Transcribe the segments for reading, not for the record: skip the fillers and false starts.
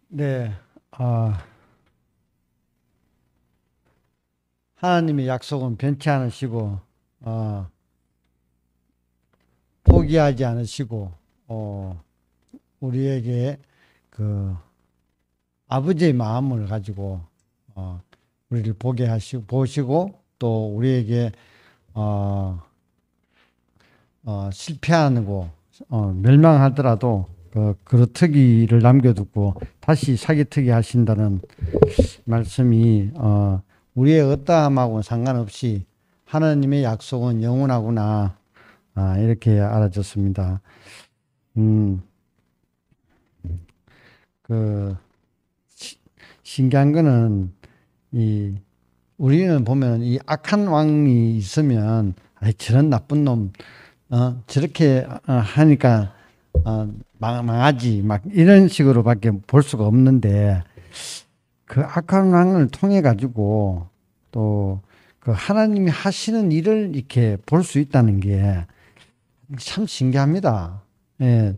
네, 하나님의 약속은 변치 않으시고, 어, 포기하지 않으시고, 우리에게 그 아버지의 마음을 가지고, 어, 우리를 보게 하시고, 보시고, 또 우리에게, 어, 실패하고, 멸망하더라도, 그루터기를 남겨두고 다시 사기트기 하신다는 말씀이, 우리의 어떠함하고는 상관없이 하나님의 약속은 영원하구나. 이렇게 알아졌습니다. 음, 그, 신기한 거는, 우리는 보면 이 악한 왕이 있으면, 저런 나쁜 놈, 저렇게 하니까, 망하지. 막 이런 식으로밖에 볼 수가 없는데, 그 악한 왕을 통해 가지고 또 그 하나님이 하시는 일을 이렇게 볼 수 있다는 게 참 신기합니다. 예,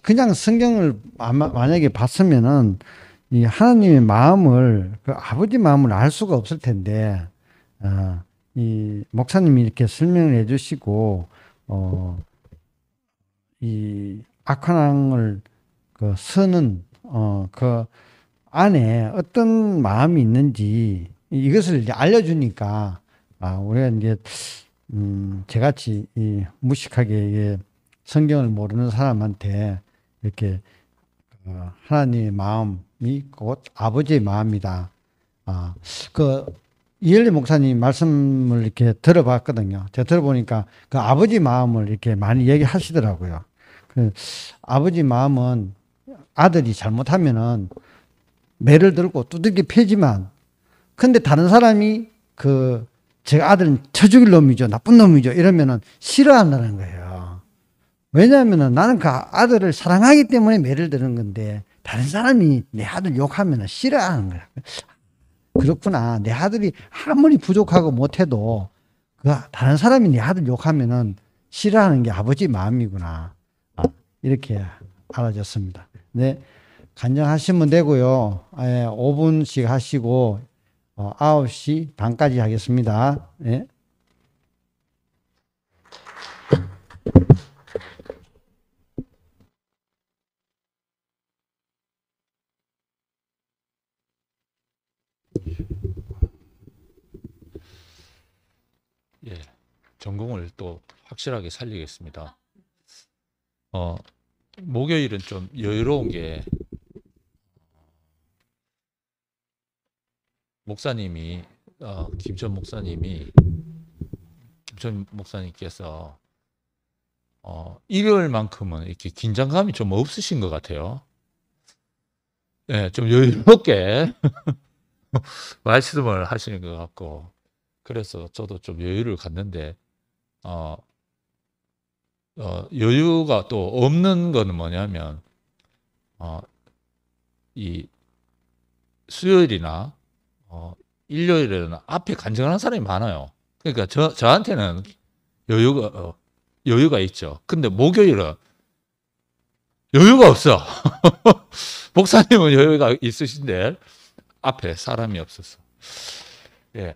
그냥 성경을 만약에 봤으면은 이 하나님의 마음을 그 아버지 마음을 알 수가 없을 텐데, 이 목사님이 이렇게 설명을 해주시고 이 악한 왕을 그 서는 그 안에 어떤 마음이 있는지 이것을 이제 알려주니까 우리가 이제 저같이 이 무식하게 이게 성경을 모르는 사람한테 이렇게 하나님의 마음이 곧 아버지의 마음이다. 그 이엘리 목사님 말씀을 이렇게 들어봤거든요. 제가 들어보니까 그 아버지 마음을 이렇게 많이 얘기하시더라고요. 그 아버지 마음은 아들이 잘못하면은 매를 들고 두들겨 패지만, 근데 다른 사람이 제 아들은 쳐 죽일 놈이죠, 나쁜 놈이죠, 이러면은 싫어한다는 거예요. 왜냐하면은 나는 그 아들을 사랑하기 때문에 매를 드는 건데, 다른 사람이 내 아들 욕하면은 싫어하는 거야. 그렇구나. 내 아들이 아무리 부족하고 못해도 다른 사람이 내 아들 욕하면은 싫어하는 게 아버지 마음이구나. 이렇게 알아졌습니다. 네. 간증하시면 되고요. 5분씩 하시고 9시 반까지 하겠습니다. 네. 예, 전공을 또 확실하게 살리겠습니다. 목요일은 좀 여유로운 게 목사님이 김천 목사님께서 일요일만큼은 이렇게 긴장감이 좀 없으신 것 같아요. 예, 좀 여유롭게 말씀을 하시는 것 같고, 그래서 저도 좀 여유를 갖는데 여유가 또 없는 거는 뭐냐면 이 수요일이나 일요일에는 앞에 간증하는 사람이 많아요. 그러니까 저한테는 여유가 있죠. 근데 목요일은 여유가 없어. 목사님은 여유가 있으신데 앞에 사람이 없어서. 예.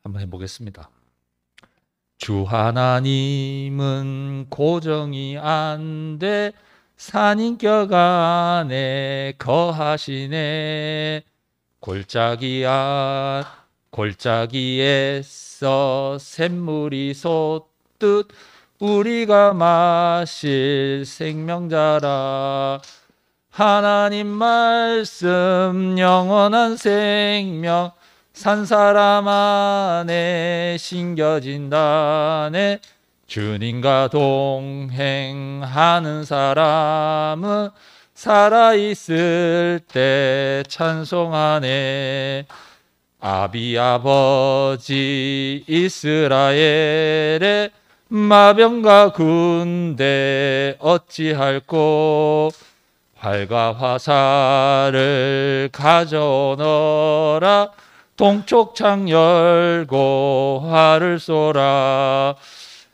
한번 해보겠습니다. 주 하나님은 고정이 안 돼 산인격 안에 거하시네. 골짜기에서 샘물이 솟듯 우리가 마실 생명자라. 하나님 말씀 영원한 생명 산 사람 안에 심겨진다네. 주님과 동행하는 사람은 살아있을 때 찬송하네. 아버지 이스라엘의 마병과 군대 어찌할꼬. 활과 화살을 가져오너라. 동쪽 창 열고 활을 쏘라.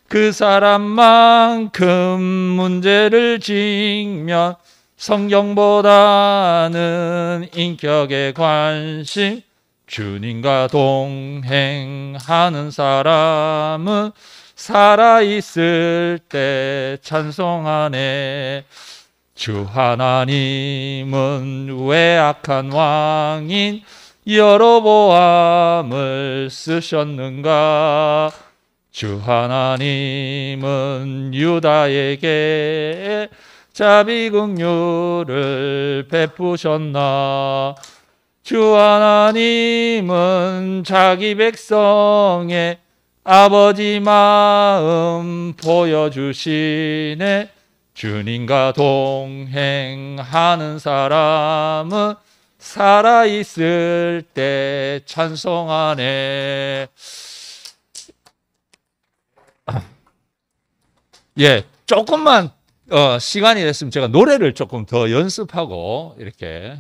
그 사람만큼 문제를 직면 성경보다는 인격에 관심 주님과 동행하는 사람은 살아있을 때 찬송하네. 주 하나님은 외악한 왕인 여로보암을 쓰셨는가. 주 하나님은 유다에게 자비긍휼을 베푸셨나. 주 하나님은 자기 백성의 아버지 마음 보여주시네. 주님과 동행하는 사람은 살아있을 때 찬송하네. 예, 조금만 시간이 됐으면 제가 노래를 조금 더 연습하고 이렇게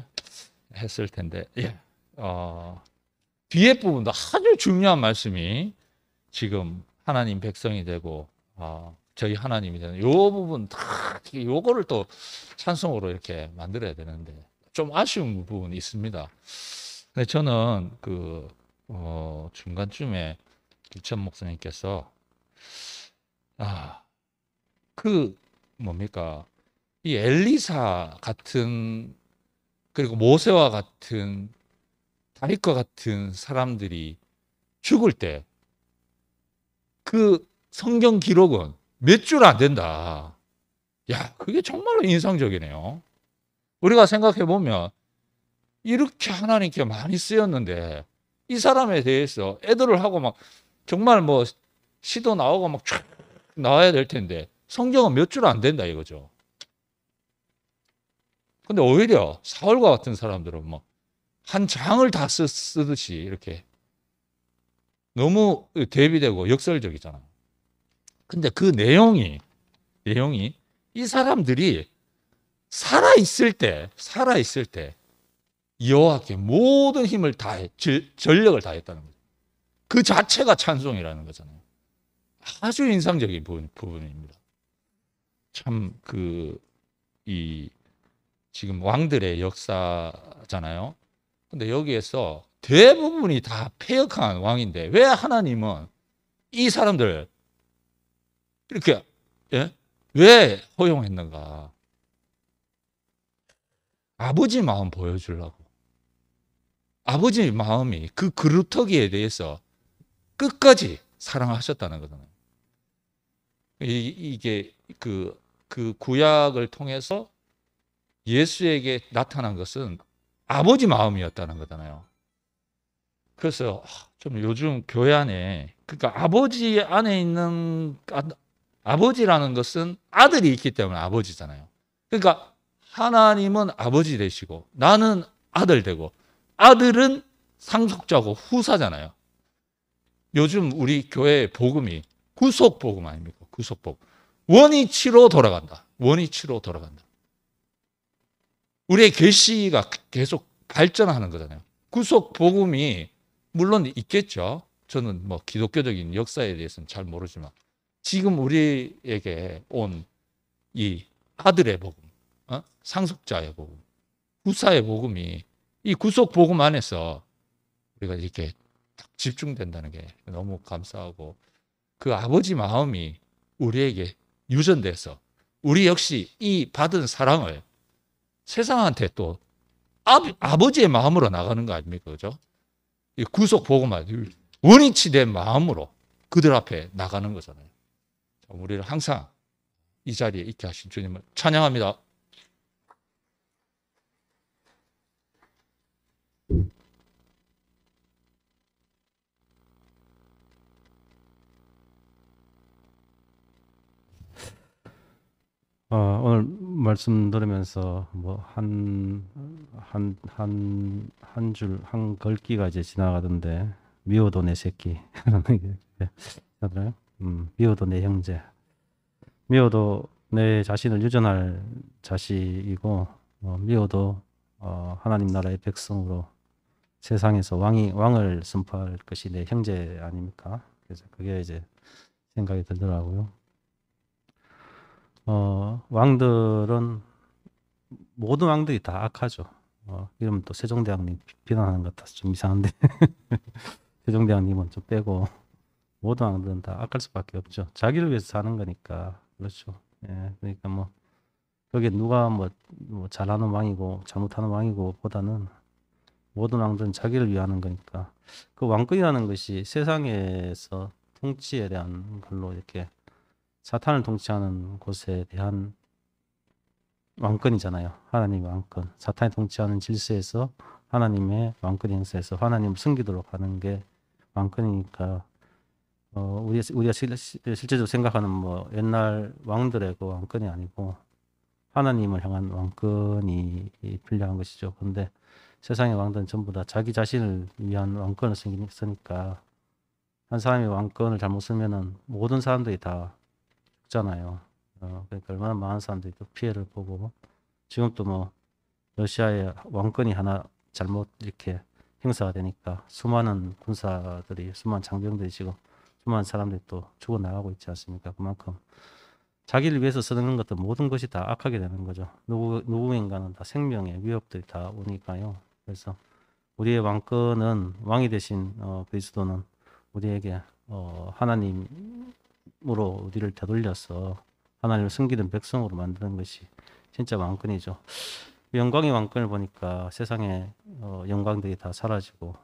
했을 텐데, 예, 뒤에 부분도 아주 중요한 말씀이 지금 하나님 백성이 되고 저희 하나님이 되는 요 부분 다 요거를 또 찬송으로 이렇게 만들어야 되는데 좀 아쉬운 부분이 있습니다. 근데 저는 그 중간쯤에 기천 목사님께서 그 뭡니까 이 엘리사 같은 그리고 모세와 같은 다윗과 같은 사람들이 죽을 때 그 성경 기록은 몇 줄 안 된다. 야, 그게 정말로 인상적이네요. 우리가 생각해 보면 이렇게 하나님께 많이 쓰였는데 이 사람에 대해서 애들을 하고 막 정말 뭐 시도 나오고 막 쫙 나와야 될 텐데 성경은 몇 줄 안 된다 이거죠. 근데 오히려 사울과 같은 사람들은 뭐 한 장을 다 쓰듯이 이렇게 너무 대비되고 역설적이잖아요. 근데 그 내용이 이 사람들이 살아있을 때 여호와께 모든 힘을 다해 전력을 다했다는 거죠. 그 자체가 찬송이라는 거잖아요. 아주 인상적인 부분입니다. 참 이 지금 왕들의 역사잖아요. 근데 여기에서 대부분이 다 패역한 왕인데 왜 하나님은 이 사람들 이렇게 왜 허용했는가? 아버지 마음 보여주려고. 아버지 마음이 그 그루터기에 대해서 끝까지 사랑하셨다는 거잖아요. 이게 그 구약을 통해서 예수에게 나타난 것은 아버지 마음이었다는 거잖아요. 그래서 좀 요즘 교회 안에 그러니까 아버지 안에 있는 아버지라는 것은 아들이 있기 때문에 아버지잖아요. 그러니까 하나님은 아버지 되시고 나는 아들 되고 아들은 상속자고 후사잖아요. 요즘 우리 교회의 복음이 구속 복음 아닙니까? 구속 복음. 원위치로 돌아간다. 원위치로 돌아간다. 우리의 계시가 계속 발전하는 거잖아요. 구속 복음이 물론 있겠죠. 저는 뭐 기독교적인 역사에 대해서는 잘 모르지만 지금 우리에게 온 이 아들의 복음, 상속자의 복음, 후사의 복음이 이 구속 복음 안에서 우리가 이렇게 딱 집중된다는 게 너무 감사하고 그 아버지 마음이 우리에게 유전돼서 우리 역시 이 받은 사랑을 세상한테 또 아버지의 마음으로 나가는 거 아닙니까? 그죠? 이 구속 복음을 원위치 된 마음으로 그들 앞에 나가는 거잖아요. 우리를 항상 이 자리에 있게 하신 주님을 찬양합니다. 오늘 말씀 들으면서 뭐 한 글귀가 이제 지나가던데 미워도 내 새끼 하더라요. 미워도 내 형제, 미워도 내 자신을 유전할 자식이고 미워도 하나님 나라의 백성으로 세상에서 왕을 선포할 것이 내 형제 아닙니까? 그래서 그게 이제 생각이 들더라고요. 왕들은 모든 왕들이 다 악하죠. 이러면 또 세종대왕님 비난하는 것 같아서 좀 이상한데 세종대왕님은 좀 빼고 모든 왕들은 다 악할 수밖에 없죠. 자기를 위해서 사는 거니까. 그렇죠. 예, 그러니까 뭐 거기에 누가 뭐 잘하는 왕이고 잘못하는 왕이고 보다는 모든 왕들은 자기를 위하는 거니까 그 왕권이라는 것이 세상에서 통치에 대한 걸로 이렇게 사탄을 통치하는 곳에 대한 왕권이잖아요. 하나님의 왕권. 사탄이 통치하는 질서에서 하나님의 왕권 행사에서 하나님을 섬기도록 하는 게 왕권이니까 우리가 실제적으로 생각하는 뭐 옛날 왕들의 그 왕권이 아니고 하나님을 향한 왕권이 필요한 것이죠. 그런데 세상의 왕들은 전부 다 자기 자신을 위한 왕권을 쓰니까 한 사람이 왕권을 잘못 쓰면은 모든 사람들이 다 죽잖아요. 그러니까 얼마나 많은 사람들이 또 피해를 보고 지금도 뭐 러시아의 왕권이 하나 잘못 이렇게 행사가 되니까 수많은 군사들이 수많은 장병들이 지금 수많은 사람들이 또 죽어나가고 있지 않습니까? 그만큼 자기를 위해서 쓰는 것도 모든 것이 다 악하게 되는 거죠. 누구인가는 다 생명의 위협들이 다 오니까요. 그래서 우리의 왕권은 왕이 되신 그리스도는 우리에게 하나님으로 우리를 되돌려서 하나님을 섬기는 백성으로 만드는 것이 진짜 왕권이죠. 영광의 왕권을 보니까 세상의 영광들이 다 사라지고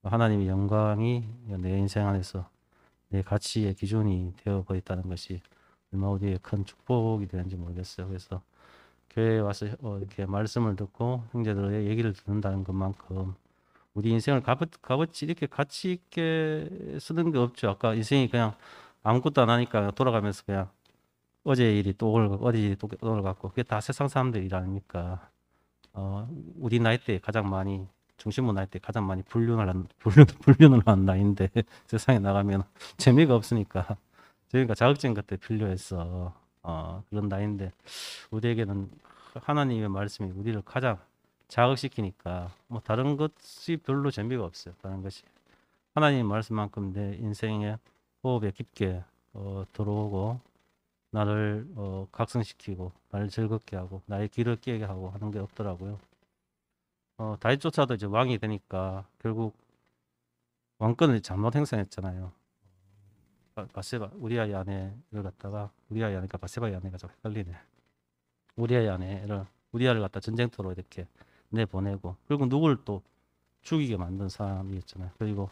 하나님의 영광이 내 인생 안에서 내 가치의 기준이 되어버렸다는 것이 얼마나 우리의 큰 축복이 되는지 모르겠어요. 그래서 교회에 와서 이렇게 말씀을 듣고 형제들의 얘기를 듣는다는 것만큼 우리 인생을 값어치 이렇게 가치 있게 쓰는 게 없죠. 아까 인생이 그냥 아무것도 안 하니까 돌아가면서 그냥 어제 일이 또 오늘 어제 일이 또 오늘 같고 그게 다 세상 사람들 일 아닙니까? 우리 나이 때 가장 많이 중심부 나이 때 가장 많이 불륜을 한 나이인데 세상에 나가면 재미가 없으니까 저희가 자극적인 것들 필요해서 그런 나이인데 우리에게는 하나님의 말씀이 우리를 가장 자극시키니까 뭐 다른 것이 별로 재미가 없어요. 다른 것이 하나님의 말씀만큼 내 인생의 호흡에 깊게 들어오고 나를 각성시키고 나를 즐겁게 하고 나의 길을 깨게 하고 하는 게 없더라고요. 다윗조차도 이제 왕이 되니까 결국 왕권을 잘못 행사했잖아요. 바세바 우리아의 아내를 갖다가 우리아의 아내가 바세바의 아내가 좀 헷갈리네. 우리아의 아내를 우리아를 갖다 전쟁터로 이렇게 내보내고 결국 누구를 또 죽이게 만든 사람이었잖아요. 그리고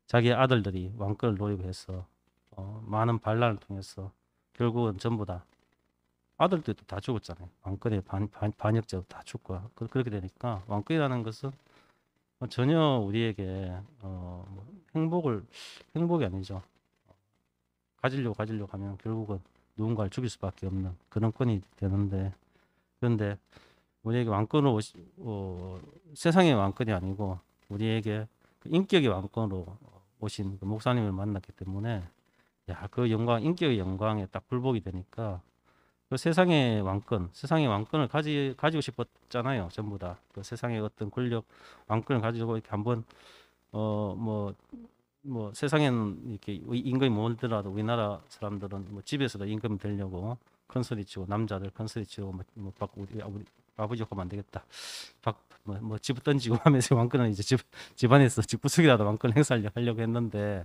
자기 아들들이 왕권을 노리고 해서 많은 반란을 통해서 결국은 전부 다 아들들도 다 죽었잖아요. 왕권의 반역자도 다 죽고 그렇게 되니까 왕권이라는 것은 전혀 우리에게 행복이 아니죠. 가지려고 하면 결국은 누군가를 죽일 수밖에 없는 그런 권이 되는데 그런데 우리에게 왕권으로 세상의 왕권이 아니고 우리에게 그 인격의 왕권으로 오신 그 목사님을 만났기 때문에 그 영광 인격의 영광에 딱 굴복이 되니까 그 세상의 왕권을 가지고 싶었잖아요. 전부 다 그 세상의 어떤 권력 왕권을 가지고 이렇게 한번 뭐 세상에는 이렇게 임금이 몰더라도 우리나라 사람들은 뭐 집에서도 임금 되려고 큰 소리치고 남자들 큰 소리치고 뭐 우리 아버지 욕하면 안 되겠다. 뭐 집 던지고 하면서 왕권은 이제 집안에서 집구석이라도 왕권 행사하려고 했는데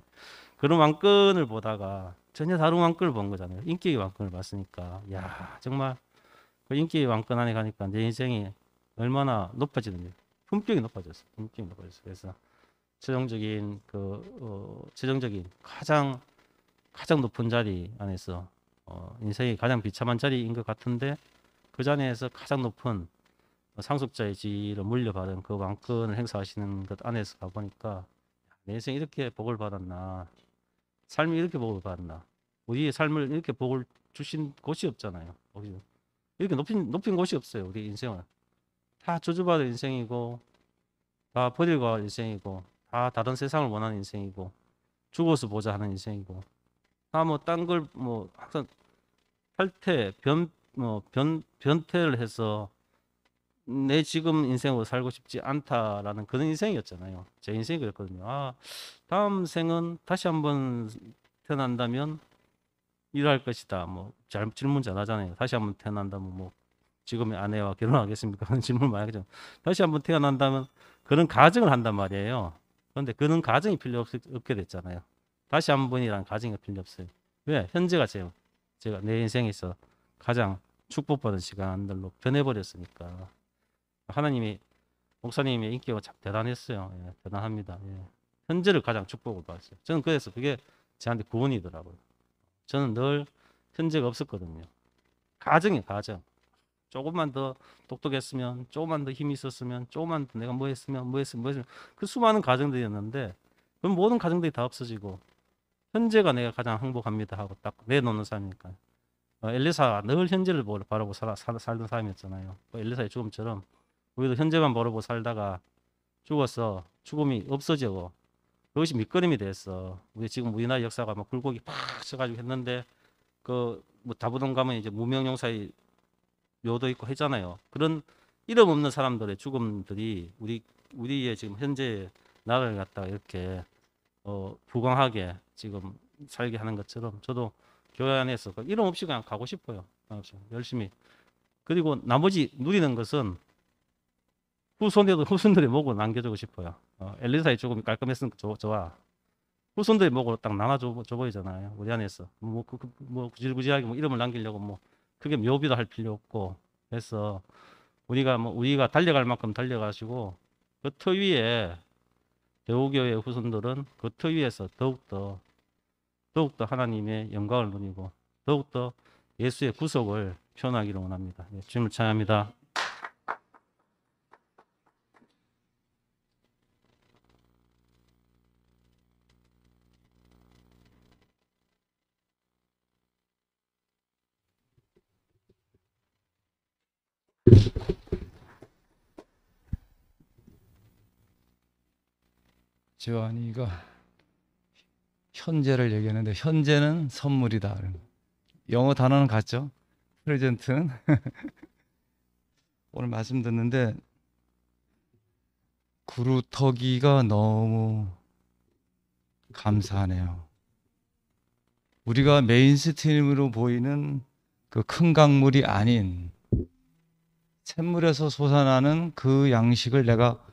그런 왕권을 보다가 전혀 다른 왕권을 본 거잖아요. 인기의 왕권을 봤으니까 정말 그 인기의 왕권 안에 가니까 내 인생이 얼마나 높아지는지 품격이 높아졌어. 그래서 최종적인 가장 높은 자리 안에서 인생이 가장 비참한 자리인 것 같은데 그 자리에서 가장 높은 상속자의 지위를 물려받은 그 왕권을 행사하시는 것 안에서 가보니까 내 인생이 이렇게 복을 받았나, 삶이 이렇게 복을 받았나, 우리의 삶을 이렇게 복을 주신 곳이 없잖아요. 이렇게 높인 곳이 없어요. 우리 인생은 다 저주받은 인생이고 다 버리고 갈 인생이고 다 다른 세상을 원하는 인생이고 죽어서 보자 하는 인생이고 다 뭐 딴 걸 뭐 항상 탈퇴 변태를 해서 내 지금 인생으로 살고 싶지 않다라는 그런 인생이었잖아요. 제 인생이 그랬거든요. 다음 생은 다시 한번 태어난다면 이럴 것이다. 뭐 질문 잘하잖아요. 다시 한번 태어난다면 뭐 지금의 아내와 결혼하겠습니까? 그런 질문 많이 하죠. 다시 한번 태어난다면 그런 가정을 한단 말이에요. 그런데 그런 가정이 필요 없게 됐잖아요. 다시 한 번이라는 가정이 필요 없어요. 왜? 현재가 제가 내 인생에서 가장 축복받은 시간들로 변해버렸으니까. 하나님이 목사님의 인기가 참 대단했어요. 예, 대단합니다. 예. 현재를 가장 축복을 받았어요. 저는 그래서 그게 저한테 구원이더라고요. 저는 늘 현재가 없었거든요. 가정이에요, 가정. 조금만 더 똑똑했으면, 조금만 더 힘이 있었으면, 조금만 더 내가 뭐 했으면 그 수많은 가정들이었는데 그럼 모든 가정들이 다 없어지고 현재가 내가 가장 행복합니다 하고 딱 내놓는 사람이니까. 엘리사가 늘 현재를 바라보고 살던 사람이었잖아요. 엘리사의 죽음처럼 우리도 현재만 바라보고 살다가 죽어서 죽음이 없어지고 그것이 밑거름이 됐어. 우리 지금 우리나라 역사가 막 굴곡이 팍 쳐가지고 했는데 그 뭐 다부동 가면 이제 무명용사의 묘도 있고 했잖아요. 그런 이름 없는 사람들의 죽음들이 우리의 지금 현재 나라를 갖다가 이렇게 부강하게 지금 살게 하는 것처럼 저도 교회 안에서 이름 없이 그냥 가고 싶어요. 열심히. 그리고 나머지 누리는 것은 후손들의 목으로 남겨주고 싶어요. 엘리사의 죽음이 깔끔했으니까 좋아. 후손들의 목으로 딱 나눠줘 보이잖아요. 우리 안에서 뭐 구질구질하게 뭐 이름을 남기려고 뭐 크게 묘비도 할 필요 없고 해서 우리가 달려갈 만큼 달려가시고 그 터 위에 대우교회 후손들은 그 터 위에서 더욱더 하나님의 영광을 누리고 더욱더 예수의 구속을 표현하기를 원합니다. 네, 주님을 찬양합니다. 지환이가 현재를 얘기하는데 현재는 선물이다. 영어 단어는 같죠? 프레젠트는 오늘 말씀 듣는데 구루터기가 너무 감사하네요. 우리가 메인스트림으로 보이는 그 큰 강물이 아닌 샘물에서 솟아나는 그 양식을 내가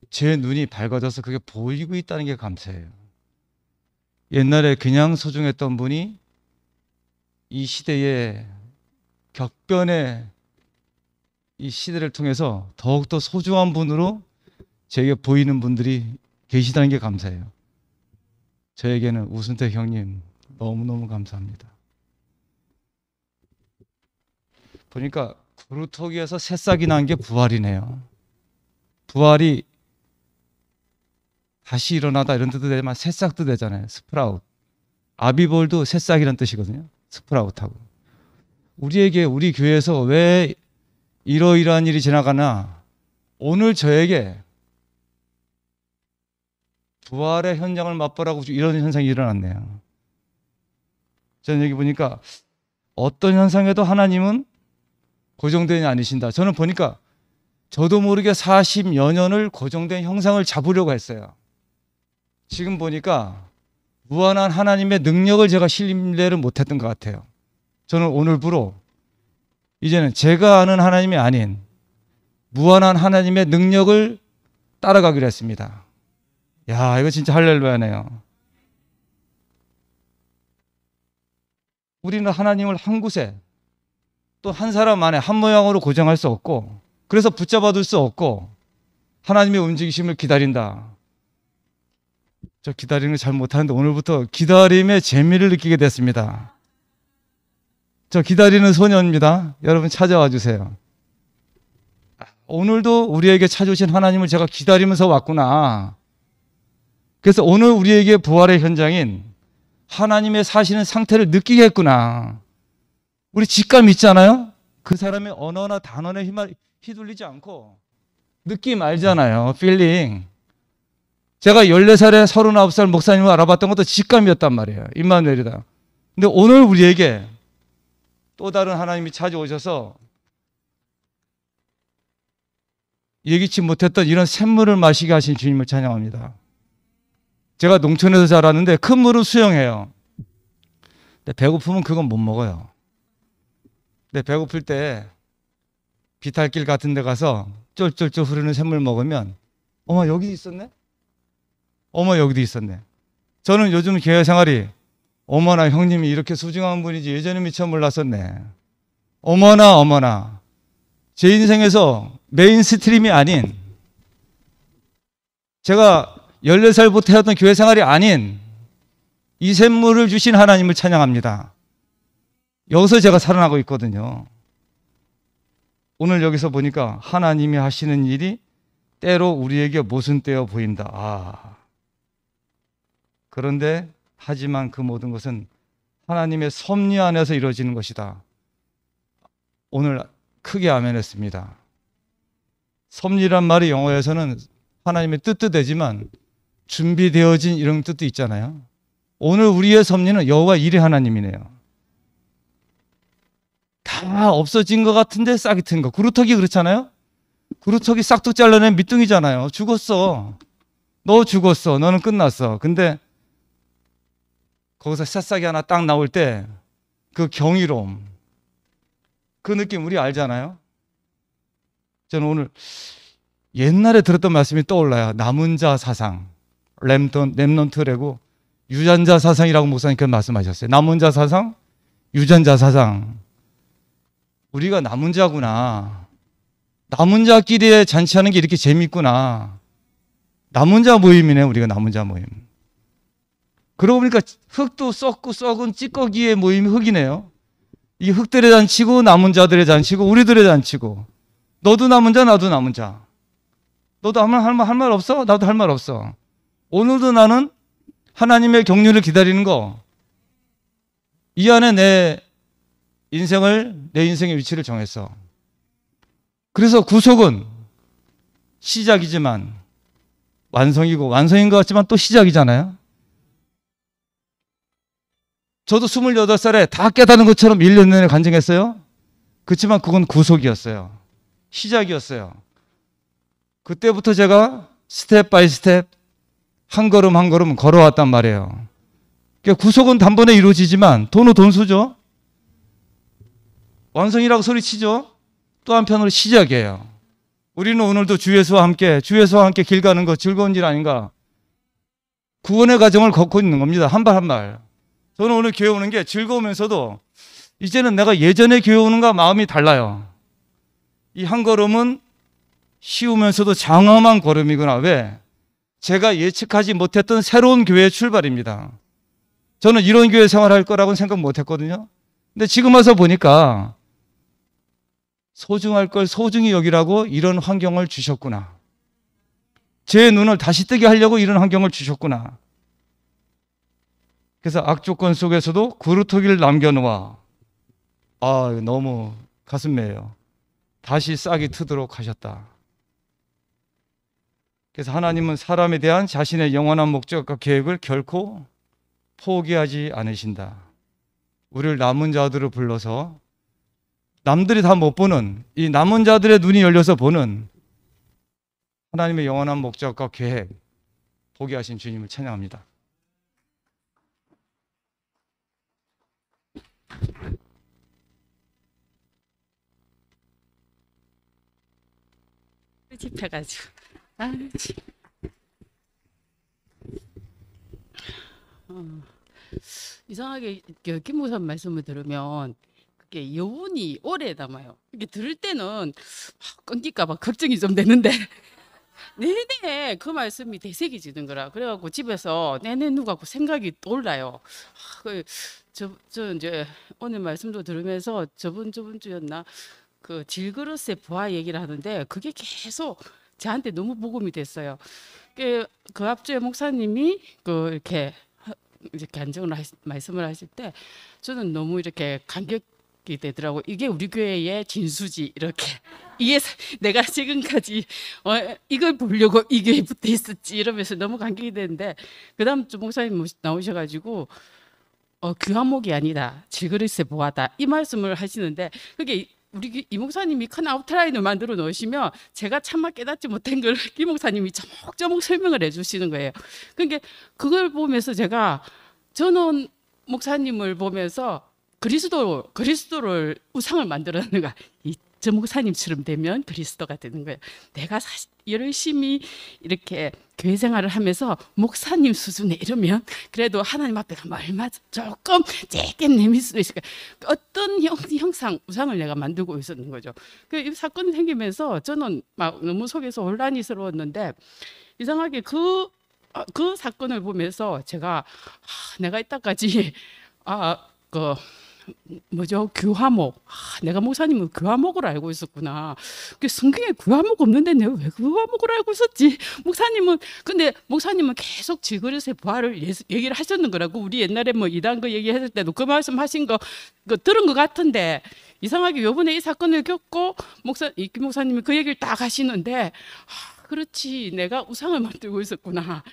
제 눈이 밝아져서 그게 보이고 있다는 게 감사해요. 옛날에 그냥 소중했던 분이 이 시대의 격변의 이 시대를 통해서 더욱더 소중한 분으로 저에게 보이는 분들이 계시다는 게 감사해요. 저에게는 우순택 형님 너무너무 감사합니다. 보니까 구루터기에서 새싹이 난 게 부활이네요. 부활이 다시 일어나다 이런 뜻도 되지만 새싹도 되잖아요. 스프라웃. 아비볼도 새싹이란 뜻이거든요. 스프라웃하고. 우리에게 우리 교회에서 왜 이러이러한 일이 지나가나 오늘 저에게 부활의 현장을 맛보라고 이런 현상이 일어났네요. 저는 여기 보니까 어떤 현상에도 하나님은 고정된이 아니신다. 저는 보니까 저도 모르게 40여 년을 고정된 형상을 잡으려고 했어요. 지금 보니까 무한한 하나님의 능력을 제가 신뢰를 못했던 것 같아요. 저는 오늘부로 이제는 제가 아는 하나님이 아닌 무한한 하나님의 능력을 따라가기로 했습니다. 야, 이거 진짜 할렐루야네요. 우리는 하나님을 한 곳에 또 한 사람 안에 한 모양으로 고정할 수 없고 그래서 붙잡아둘 수 없고 하나님의 움직이심을 기다린다. 저 기다리는 거 잘 못하는데 오늘부터 기다림의 재미를 느끼게 됐습니다. 저 기다리는 소년입니다. 여러분 찾아와 주세요. 오늘도 우리에게 찾아오신 하나님을 제가 기다리면서 왔구나. 그래서 오늘 우리에게 부활의 현장인 하나님의 사시는 상태를 느끼게 했구나. 우리 직감 있잖아요. 그 사람의 언어나 단어에 휘둘리지 않고 느낌 알잖아요. 필링. 제가 14살에 39살 목사님을 알아봤던 것도 직감이었단 말이에요. 임마누엘이다. 근데 오늘 우리에게 또 다른 하나님이 찾아오셔서 예기치 못했던 이런 샘물을 마시게 하신 주님을 찬양합니다. 제가 농촌에서 자랐는데 큰 물을 수영해요. 근데 배고프면 그건 못 먹어요. 근데 배고플 때 비탈길 같은 데 가서 쫄쫄쫄 흐르는 샘물 먹으면 어머 여기도 있었네? 어머 여기도 있었네. 저는 요즘 교회 생활이 어머나 형님이 이렇게 소중한 분이지 예전에 미처 몰랐었네. 어머나 어머나 제 인생에서 메인 스트림이 아닌 제가 14살부터 해왔던 교회 생활이 아닌 이 샘물을 주신 하나님을 찬양합니다. 여기서 제가 살아나고 있거든요. 오늘 여기서 보니까 하나님이 하시는 일이 때로 우리에게 모순되어 보인다. 그런데 하지만 그 모든 것은 하나님의 섭리 안에서 이루어지는 것이다. 오늘 크게 아멘했습니다. 섭리란 말이 영어에서는 하나님의 뜻도 되지만 준비되어진 이런 뜻도 있잖아요. 오늘 우리의 섭리는 여호와 일의 하나님이네요. 다 없어진 것 같은데 싹이 튼 거. 구루터기 그렇잖아요. 구루터기 싹둑 잘라낸 밑둥이잖아요. 죽었어. 너 죽었어. 너는 끝났어. 근데 거기서 새싹이 하나 딱 나올 때 그 경이로움, 그 느낌 우리 알잖아요. 저는 오늘 옛날에 들었던 말씀이 떠올라요. 남은 자 사상, 렘넌트라고 유전자 사상이라고 목사님께서 말씀하셨어요. 남은 자 사상, 유전자 사상. 우리가 남은 자구나. 남은 자끼리 잔치하는 게 이렇게 재밌구나. 남은 자 모임이네, 우리가 남은 자 모임. 그러고 보니까 흙도 썩고 썩은 찌꺼기의 모임이 흙이네요. 이 흙들의 잔치고 남은 자들의 잔치고 우리들의 잔치고. 너도 남은 자, 나도 남은 자. 너도 할 말 없어? 나도 할 말 없어. 오늘도 나는 하나님의 경륜을 기다리는 거. 이 안에 내 인생의 위치를 정했어. 그래서 구속은 시작이지만 완성이고 완성인 것 같지만 또 시작이잖아요. 저도 28살에 다 깨닫는 것처럼 1년 내내 간증했어요. 그렇지만 그건 구속이었어요. 시작이었어요. 그때부터 제가 스텝 바이 스텝 한 걸음 한 걸음 걸어왔단 말이에요. 그러니까 구속은 단번에 이루어지지만 돈은 돈수죠. 완성이라고 소리치죠. 또 한편으로 시작이에요. 우리는 오늘도 주 예수와 함께 길 가는 거 즐거운 일 아닌가. 구원의 과정을 걷고 있는 겁니다. 한 발 한 발. 저는 오늘 교회 오는 게 즐거우면서도 이제는 내가 예전에 교회 오는가 마음이 달라요. 이 한 걸음은 쉬우면서도 장엄한 걸음이구나. 왜? 제가 예측하지 못했던 새로운 교회의 출발입니다. 저는 이런 교회 생활할 거라고는 생각 못했거든요. 근데 지금 와서 보니까 소중할 걸 소중히 여기라고 이런 환경을 주셨구나. 제 눈을 다시 뜨게 하려고 이런 환경을 주셨구나. 그래서 악조건 속에서도 구루터기를 남겨놓아. 너무 가슴매요. 다시 싹이 트도록 하셨다. 그래서 하나님은 사람에 대한 자신의 영원한 목적과 계획을 결코 포기하지 않으신다. 우리를 남은 자들을 불러서 남들이 다 못 보는 이 남은 자들의 눈이 열려서 보는 하나님의 영원한 목적과 계획 포기하신 주님을 찬양합니다. 집해가지고 이상하게 김 목사님 말씀을 들으면 그게 여운이 오래 남아요. 이게 들을 때는 끊길까봐 걱정이 좀 되는데 내내 그 말씀이 되새겨지는 거라. 그래갖고 집에서 내내 누가 그 생각이 떠올라요. 저 이제 오늘 말씀도 들으면서 저번 주였나 그 질그릇의 부하 얘기를 하는데 그게 계속 저한테 너무 복음이 됐어요. 그 앞주에 목사님이 이렇게 말씀을 하실 때 저는 너무 이렇게 감격이 되더라고. 이게 우리 교회의 진수지. 이렇게 이게 내가 지금까지 이걸 보려고 이 교회에 붙어 있었지 이러면서 너무 감격이 되는데 그다음 주 목사님 나오셔가지고 귀화목이 아니다 질그릇의 보화다 이 말씀을 하시는데 그게 우리 이 목사님이 큰 아웃라인을 만들어 놓으시면 제가 차마 깨닫지 못한 걸 이 목사님이 조목조목 설명을 해주시는 거예요. 그러니까 그걸 보면서 저는 목사님을 보면서 그리스도를 우상을 만들어내는 거야. 저 목사님처럼 되면 그리스도가 되는 거예요. 내가 열심히 이렇게 교회 생활을 하면서 목사님 수준에 이르면 그래도 하나님 앞에 가면 얼마 조금 짧게 내밀 수도 있을까. 어떤 형상 우상을 내가 만들고 있었는 거죠. 이 사건이 생기면서 저는 막 너무 속에서 혼란스러웠는데 이상하게 그 사건을 보면서 제가 내가 이때까지 규화목. 내가 목사님은 규화목을 알고 있었구나. 성경에 규화목 없는데 내가 왜 규화목을 알고 있었지? 근데 목사님은 계속 질그릇의 부활을 얘기를 하셨는 거라고. 우리 옛날에 뭐 이단 거 얘기했을 때도 그 말씀 하신 거 들은 것 같은데 이상하게 요번에 이 사건을 겪고 이 목사님이 그 얘기를 딱 하시는데 그렇지, 내가 우상을 만들고 있었구나.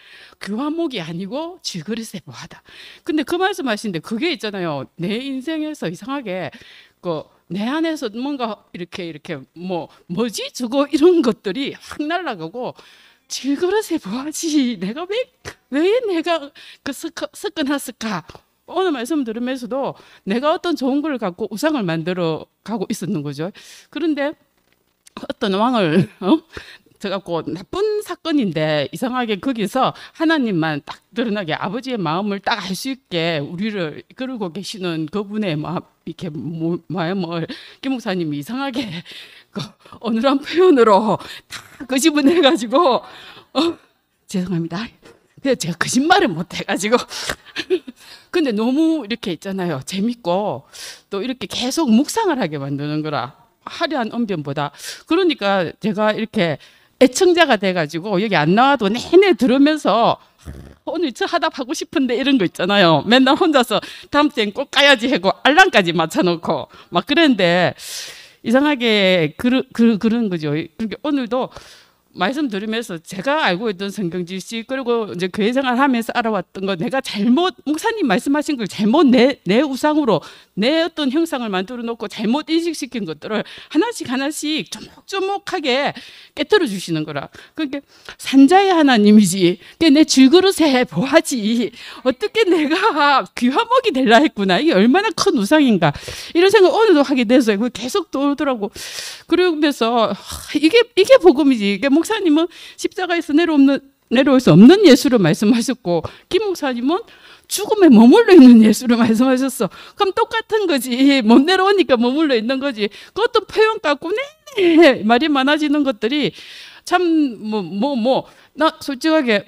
규화목이 아니고 질그릇의 부하다. 근데 그 말씀하시는데 그게 있잖아요. 내 인생에서 이상하게 내 안에서 뭔가 이렇게 뭐지 저거 이런 것들이 확 날아가고 질그릇의 부하지. 내가 왜 내가 섞어놨을까? 오늘 말씀 들으면서도 내가 어떤 좋은 걸 갖고 우상을 만들어 가고 있었는 거죠. 그런데 어떤 왕을 갖고 나쁜 사건인데 이상하게 거기서 하나님만 딱 드러나게 아버지의 마음을 딱 알 수 있게 우리를 이끌고 계시는 그분의 마음, 이렇게 마음을 김 목사님이 이상하게 어눌한 표현으로 다 끄집어내가지고 죄송합니다. 근데 제가 거짓말을 못해가지고 근데 너무 이렇게 있잖아요. 재밌고 또 이렇게 계속 묵상을 하게 만드는 거라. 화려한 언변보다. 그러니까 제가 이렇게 애청자가 돼가지고 여기 안 나와도 내내 들으면서 오늘 저 하고 싶은데 이런 거 있잖아요. 맨날 혼자서 다음 주엔 꼭 가야지 하고 알람까지 맞춰놓고 막 그랬는데 이상하게 그런 거죠. 그러니까 오늘도 말씀 들으면서 제가 알고 있던 성경 지식 그리고 이제 교회 생활하면서 알아왔던 거 내가 잘못 목사님 말씀하신 걸 잘못 내 우상으로 내 어떤 형상을 만들어 놓고 잘못 인식시킨 것들을 하나씩 조목조목하게 깨뜨려 주시는 거라. 그러니까 산자의 하나님이지 내 질그릇에 보하지 어떻게 내가 귀화목이 되려 했구나. 이게 얼마나 큰 우상인가 이런 생각 오늘도 하게 돼서 계속 떠오르더라고. 그러면서 이게 복음이지. 이게 목사님은 십자가에서 내려올 수 없는 예수를 말씀하셨고 김 목사님은 죽음에 머물러 있는 예수를 말씀하셨어. 그럼 똑같은 거지. 못 내려오니까 머물러 있는 거지. 그것도 표현 갖고 내내 말이 많아지는 것들이 참 나 솔직하게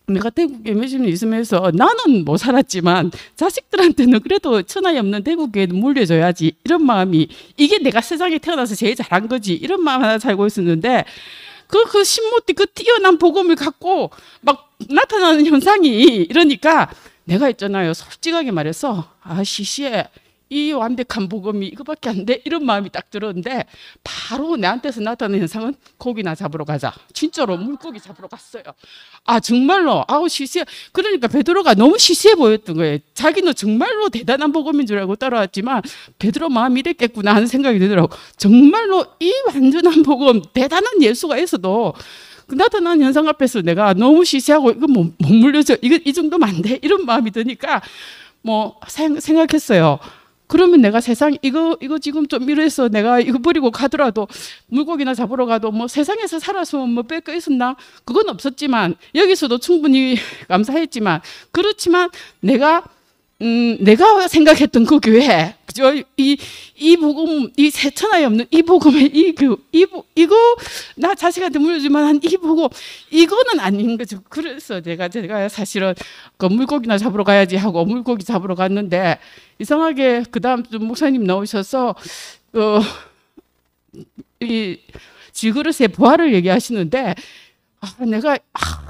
내가 태국에 몇십 년 있으면서 나는 못 살았지만 자식들한테는 그래도 천하에 없는 태국에 물려줘야지 이런 마음이 이게 내가 세상에 태어나서 제일 잘한 거지 이런 마음 하나 살고 있었는데 그 신모띠 뛰어난 복음을 갖고 막 나타나는 현상이 이러니까 내가 있잖아요. 솔직하게 말해서 시시해. 이 완벽한 복음이 이거밖에 안 돼 이런 마음이 딱 들었는데 바로 내한테서 나타나는 현상은 고기나 잡으러 가자. 진짜로 물고기 잡으러 갔어요. 정말로 시시해. 그러니까 베드로가 너무 시시해 보였던 거예요. 자기는 정말로 대단한 복음인 줄 알고 따라왔지만 베드로 마음이 이랬겠구나 하는 생각이 들더라고. 정말로 이 완전한 복음 대단한 예수가 있어도 나타나는 현상 앞에서 내가 너무 시시하고 이거 못 물려줘. 이 정도면 안 돼. 이런 마음이 드니까 생각했어요. 그러면 내가 세상 이거 지금 좀 이래서 내가 이거 버리고 가더라도 물고기나 잡으러 가도 세상에서 살았으면 뺄 거 있었나? 그건 없었지만 여기서도 충분히 감사했지만 그렇지만 내가 생각했던 그 교회 그죠? 이 복음 이 세천하에 없는 이 복음의 이거 나 자식한테 물려주면 한 이 복음 이거는 아닌 거죠. 그래서 제가 사실은 그 물고기나 잡으러 가야지 하고 물고기 잡으러 갔는데 이상하게 그 다음 좀 목사님 나오셔서 이 질그릇의 부활을 얘기하시는데 내가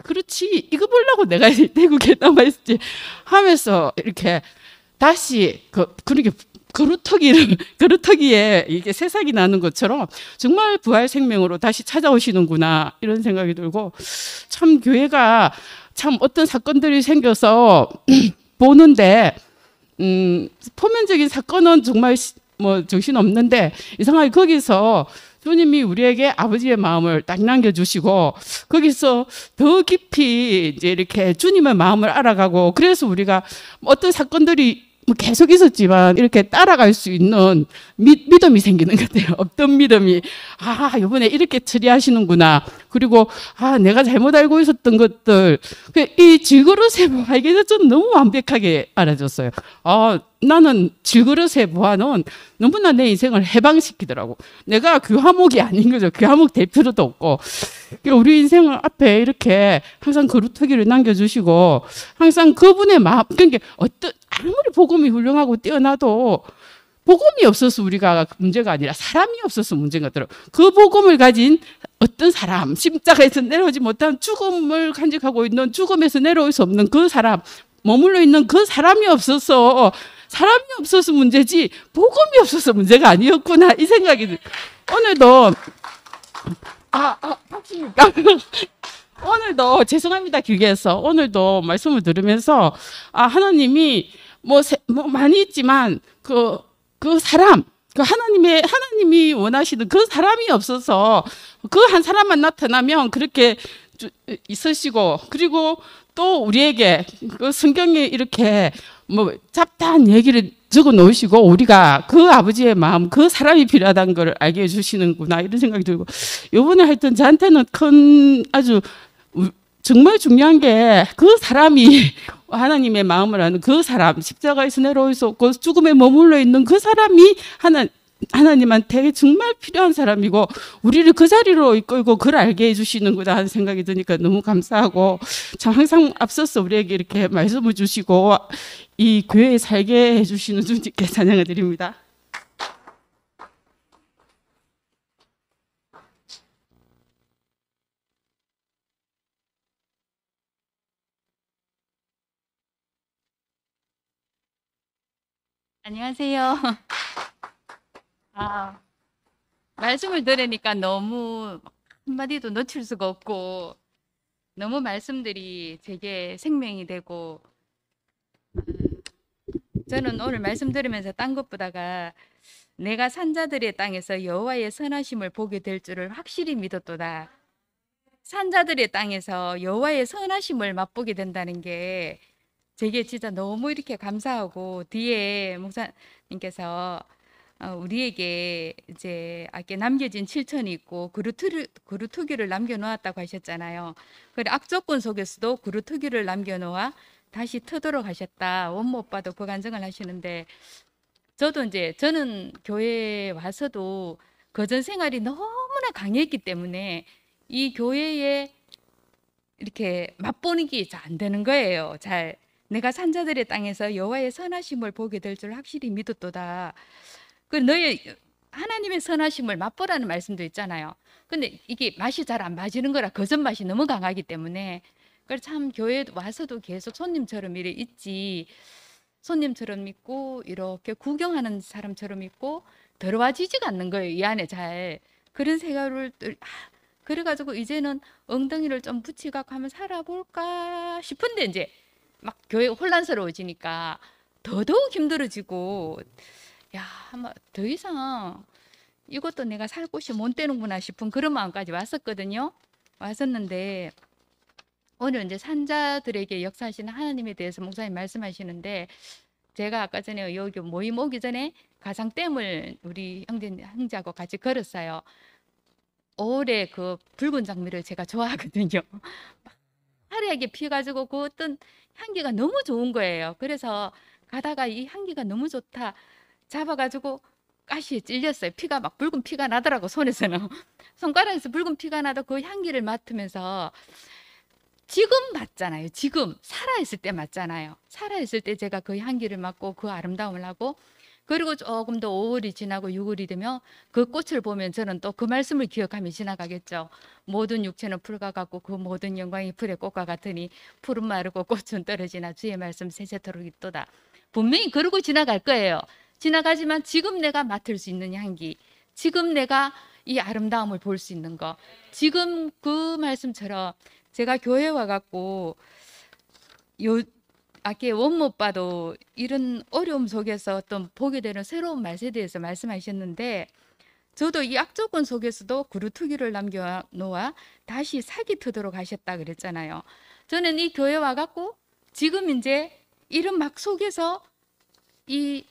그렇지 이거 보려고 내가 태국에 남아있지 하면서 이렇게 다시 그렇게 그루터기에 이게 새싹이 나는 것처럼 정말 부활 생명으로 다시 찾아오시는구나 이런 생각이 들고 참 교회가 참 어떤 사건들이 생겨서 보는데 표면적인 사건은 정말 정신 없는데 이상하게 거기서 주님이 우리에게 아버지의 마음을 딱 남겨주시고 거기서 더 깊이 이제 이렇게 주님의 마음을 알아가고 그래서 우리가 어떤 사건들이 뭐 계속 있었지만 이렇게 따라갈 수 있는 믿음이 생기는 것 같아요. 없던 믿음이 이번에 이렇게 처리하시는구나. 그리고 내가 잘못 알고 있었던 것들 이 질그릇의 부활 이게 좀 너무 완벽하게 알아졌어요. 나는 질그릇의 부활은 너무나 내 인생을 해방시키더라고. 내가 교화목이 아닌 거죠. 교화목 될 필요도 없고 우리 인생 앞에 이렇게 항상 그루터기를 남겨주시고 항상 그분의 마음 그러니까 아무리 복음이 훌륭하고 뛰어나도 복음이 없어서 우리가 문제가 아니라 사람이 없어서 문제가 더라고. 그 복음을 가진 어떤 사람 십자가에서 내려오지 못한 죽음을 간직하고 있는 죽음에서 내려올 수 없는 그 사람 머물러 있는 그 사람이 없어서 문제지 복음이 없어서 문제가 아니었구나 이 생각이 들어요. 오늘도 박십니까? 오늘도 죄송합니다 길게 해서 오늘도 말씀을 들으면서 하나님이 뭐 많이 있지만 그 사람 하나님이 원하시는 그 사람이 없어서 그 한 사람만 나타나면 그렇게 있으시고 그리고 또 우리에게 그 성경에 이렇게 뭐 잡다한 얘기를 적어 놓으시고 우리가 그 아버지의 마음 그 사람이 필요하다는 걸 알게 해주시는구나 이런 생각이 들고 이번에 하여튼 저한테는 아주 정말 중요한 게 그 사람이 하나님의 마음을 아는 그 사람 십자가에서 내려올 수 없고 죽음에 머물러 있는 그 사람이 하나님한테 정말 필요한 사람이고 우리를 그 자리로 이끌고 그걸 알게 해주시는구나 하는 생각이 드니까 너무 감사하고 참 항상 앞서서 우리에게 이렇게 말씀을 주시고 이 교회에 살게 해주시는 주님께 찬양을 드립니다. 안녕하세요. 말씀을 들으니까 너무 한마디도 놓칠 수가 없고 너무 말씀들이 제게 생명이 되고 저는 오늘 말씀 들으면서 딴 것보다가 내가 산자들의 땅에서 여호와의 선하심을 보게 될 줄을 확실히 믿었도다. 산자들의 땅에서 여호와의 선하심을 맛보게 된다는 게 제게 진짜 너무 이렇게 감사하고 뒤에 목사님께서 우리에게 이제 아까 남겨진 7천이 있고 그루터기를 남겨놓았다고 하셨잖아요. 그래 악조건 속에서도 그루터기를 남겨놓아 다시 터도록 하셨다. 원모 오빠도 그 간증을 하시는데 저는 교회에 와서도 거전 생활이 너무나 강했기 때문에 이 교회에 이렇게 맛보는 게 잘 안 되는 거예요. 내가 산자들의 땅에서 여호와의 선하심을 보게 될 줄 확실히 믿었도다. 그 너의 하나님의 선하심을 맛보라는 말씀도 있잖아요. 근데 이게 맛이 잘 안 맞는 거라 거전 맛이 너무 강하기 때문에 그래서 참 교회에 와서도 계속 손님처럼 이래 있지 손님처럼 있고 이렇게 구경하는 사람처럼 있고 들어와지지가 않는 거예요. 이 안에 잘 그런 생각을 그래가지고 이제는 엉덩이를 좀 붙이갖고 한번 살아볼까 싶은데 이제 막 교회가 혼란스러워지니까 더더욱 힘들어지고 아마 더 이상 이것도 내가 살 곳이 못 되는구나 싶은 그런 마음까지 왔었는데 오늘 이제 산자들에게 역사하시는 하나님에 대해서 목사님 말씀하시는데 제가 아까 전에 여기 모임 오기 전에 가상댐을 우리 형제하고 같이 걸었어요. 올해 그 붉은 장미를 제가 좋아하거든요. 화려하게 피어가지고 그 어떤 향기가 너무 좋은 거예요. 그래서 가다가 이 향기가 너무 좋다 잡아가지고 가시에 찔렸어요. 피가 막 붉은 피가 나더라고. 손에서는 손가락에서 붉은 피가 나도 그 향기를 맡으면서 지금 맞잖아요. 지금 살아있을 때 맞잖아요. 살아있을 때 제가 그 향기를 맡고 그 아름다움을 하고 그리고 조금 더 5월이 지나고 6월이 되면 그 꽃을 보면 저는 또 그 말씀을 기억하며 지나가겠죠. 모든 육체는 풀과 같고 그 모든 영광이 풀의 꽃과 같으니 풀은 마르고 꽃은 떨어지나 주의 말씀 세세토록 있도다. 분명히 그러고 지나갈 거예요. 지나가지만 지금 내가 맡을 수 있는 향기, 지금 내가 이 아름다움을 볼 수 있는 거, 지금 그 말씀처럼 제가 교회 와갖고 아까 원모 오빠도 이런 어려움 속에서 어떤 보게 되는 새로운 맛에 대해서 말씀하셨는데 저도 이 악조건 속에서도 그루터기를 남겨놓아 다시 살기 터도록 하셨다 그랬잖아요. 저는 이 교회 와갖고 지금 이제 이런 막 속에서 이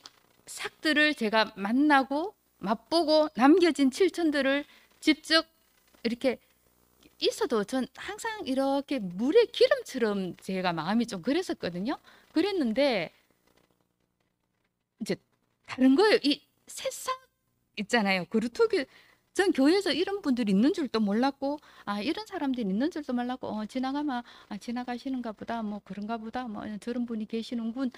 삭들을 제가 만나고 맛보고 남겨진 7천들을 직접 이렇게 있어도 전 항상 이렇게 물의 기름처럼 제가 마음이 좀 그랬었거든요. 그랬는데 이제 다른 거예요. 이 새싹 있잖아요. 그루터기 전 교회에서 이런 분들이 있는 줄도 몰랐고 이런 사람들이 있는 줄도 몰랐고 지나가면 지나가시는가 보다 뭐 그런가 보다 뭐 저런 분이 계시는군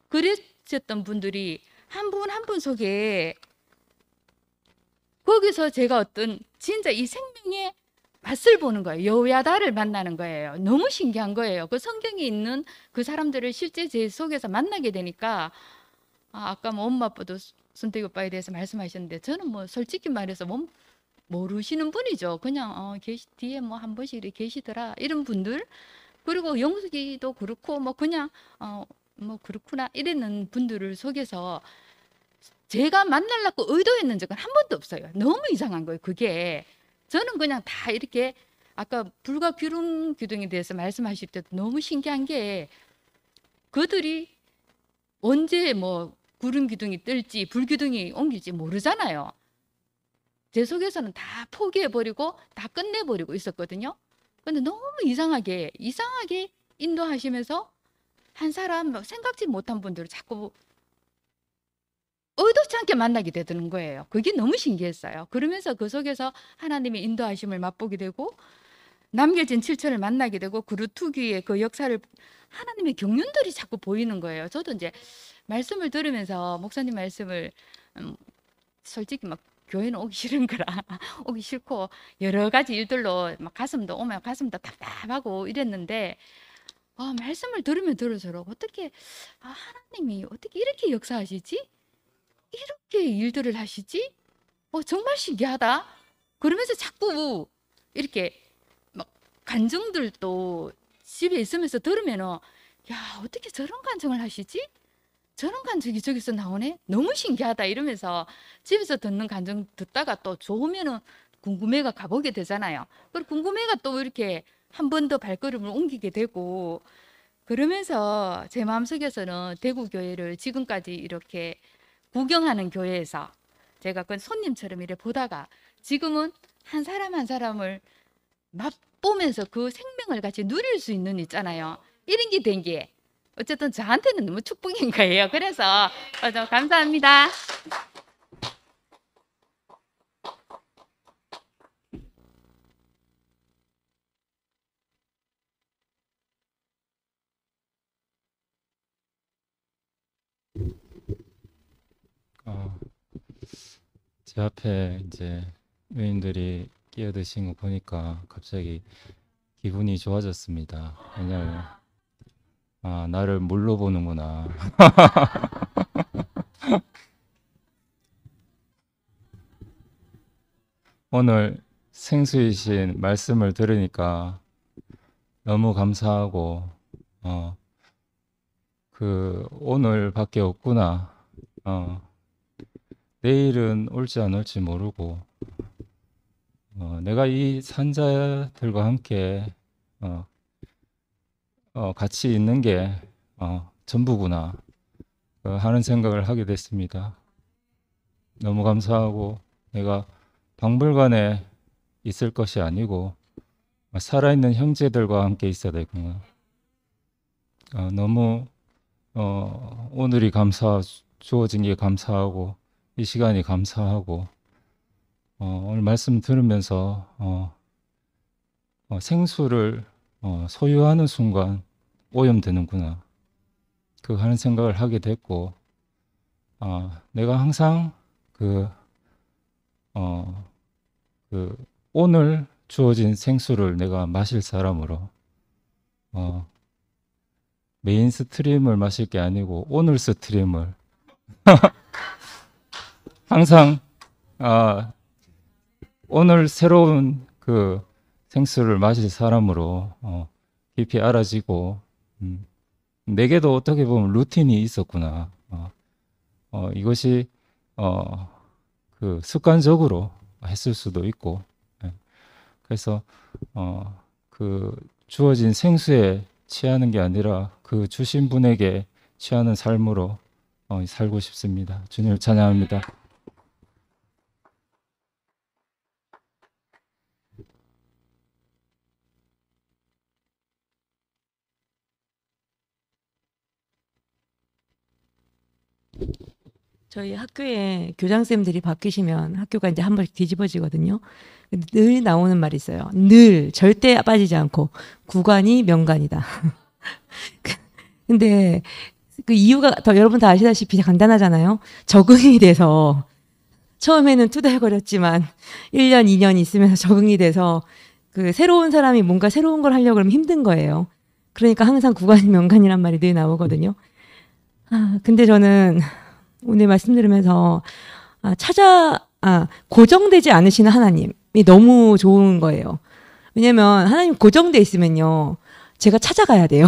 그랬었던 분들이 한 분 한 분 속에 거기서 제가 어떤 진짜 이 생명의 맛을 보는 거예요. 여호야다를 만나는 거예요. 너무 신기한 거예요. 그 성경에 있는 그 사람들을 실제 제 속에서 만나게 되니까 아까 뭐 엄마 아빠도 손태기 오빠에 대해서 말씀하셨는데 저는 뭐 솔직히 말해서 모르시는 분이죠. 그냥 뒤에 뭐 한 번씩 이렇게 계시더라 이런 분들 그리고 영숙이도 그렇고 뭐 그냥 뭐 그렇구나 이러는 분들을 속에서 제가 만나려고 의도했는 적은 한 번도 없어요. 너무 이상한 거예요. 그게 저는 그냥 다 이렇게 아까 불과 기둥에 대해서 말씀하실 때도 너무 신기한 게 그들이 언제 뭐 구름 기둥이 뜰지 불 기둥이 옮길지 모르잖아요. 제 속에서는 다 포기해버리고 다 끝내버리고 있었거든요. 근데 너무 이상하게 인도하시면서 한 사람 생각지 못한 분들을 자꾸 의도치 않게 만나게 되는 거예요. 그게 너무 신기했어요. 그러면서 그 속에서 하나님의 인도하심을 맛보게 되고 남겨진 7천을 만나게 되고 그루터기의 그 역사를 하나님의 경륜들이 자꾸 보이는 거예요. 저도 이제 말씀을 들으면서 목사님 말씀을 솔직히 막 교회는 오기 싫은 거라 오기 싫고 여러 가지 일들로 막 가슴도 오면 가슴도 답답하고 이랬는데 말씀을 들으면 들을수록 어떻게 하나님이 어떻게 이렇게 역사하시지? 이렇게 일들을 하시지? 정말 신기하다. 그러면서 자꾸 이렇게 막 간증들도 집에 있으면서 들으면은 야 어떻게 저런 간증을 하시지? 저런 간증이 저기서 나오네? 너무 신기하다 이러면서 집에서 듣는 간증 듣다가 또 좋으면은 궁금해가 가보게 되잖아요. 그리고 궁금해가 또 이렇게 한 번 더 발걸음을 옮기게 되고 그러면서 제 마음속에서는 대구교회를 지금까지 이렇게 구경하는 교회에서 제가 그 손님처럼 이래 보다가 지금은 한 사람 한 사람을 맛보면서 그 생명을 같이 누릴 수 있는 있잖아요. 이런 게 된 게 어쨌든 저한테는 너무 축복인 거예요. 그래서 좀 감사합니다. 제 앞에 이제 의원들이 끼어드신 거 보니까 갑자기 기분이 좋아졌습니다. 왜냐하면 나를 물로 보는구나. 오늘 생수이신 말씀을 들으니까 너무 감사하고 그 오늘밖에 없구나. 내일은 올지 안 올지 모르고 내가 이 산자들과 함께 같이 있는 게 전부구나 하는 생각을 하게 됐습니다. 너무 감사하고 내가 박물관에 있을 것이 아니고 살아있는 형제들과 함께 있어야 되구나. 너무 오늘이 주어진 게 감사하고 이 시간이 감사하고 오늘 말씀 들으면서 생수를 소유하는 순간 오염되는구나 그 하는 생각을 하게 됐고 내가 항상 그 오늘 주어진 생수를 내가 마실 사람으로 메인 스트림을 마실 게 아니고 오늘 스트림을 항상 오늘 새로운 그 생수를 마실 사람으로 깊이 알아지고 내게도 어떻게 보면 루틴이 있었구나. 이것이 그 습관적으로 했을 수도 있고, 예. 그래서 그 주어진 생수에 취하는 게 아니라 그 주신 분에게 취하는 삶으로 살고 싶습니다. 주님을 찬양합니다. 저희 학교에 교장쌤들이 바뀌시면 학교가 이제 한 번씩 뒤집어지거든요. 근데 늘 나오는 말이 있어요. 늘 절대 빠지지 않고 구관이 명관이다. 근데 그 이유가 여러분 다 아시다시피 간단하잖아요. 적응이 돼서 처음에는 투덜거렸지만 1년, 2년 있으면서 적응이 돼서 그 새로운 사람이 뭔가 새로운 걸 하려고 그러면 힘든 거예요. 그러니까 항상 구관이 명관이란 말이 늘 나오거든요. 근데 저는 오늘 말씀 들으면서 고정되지 않으시는 하나님이 너무 좋은 거예요. 왜냐면 하나님 고정돼 있으면요, 제가 찾아가야 돼요.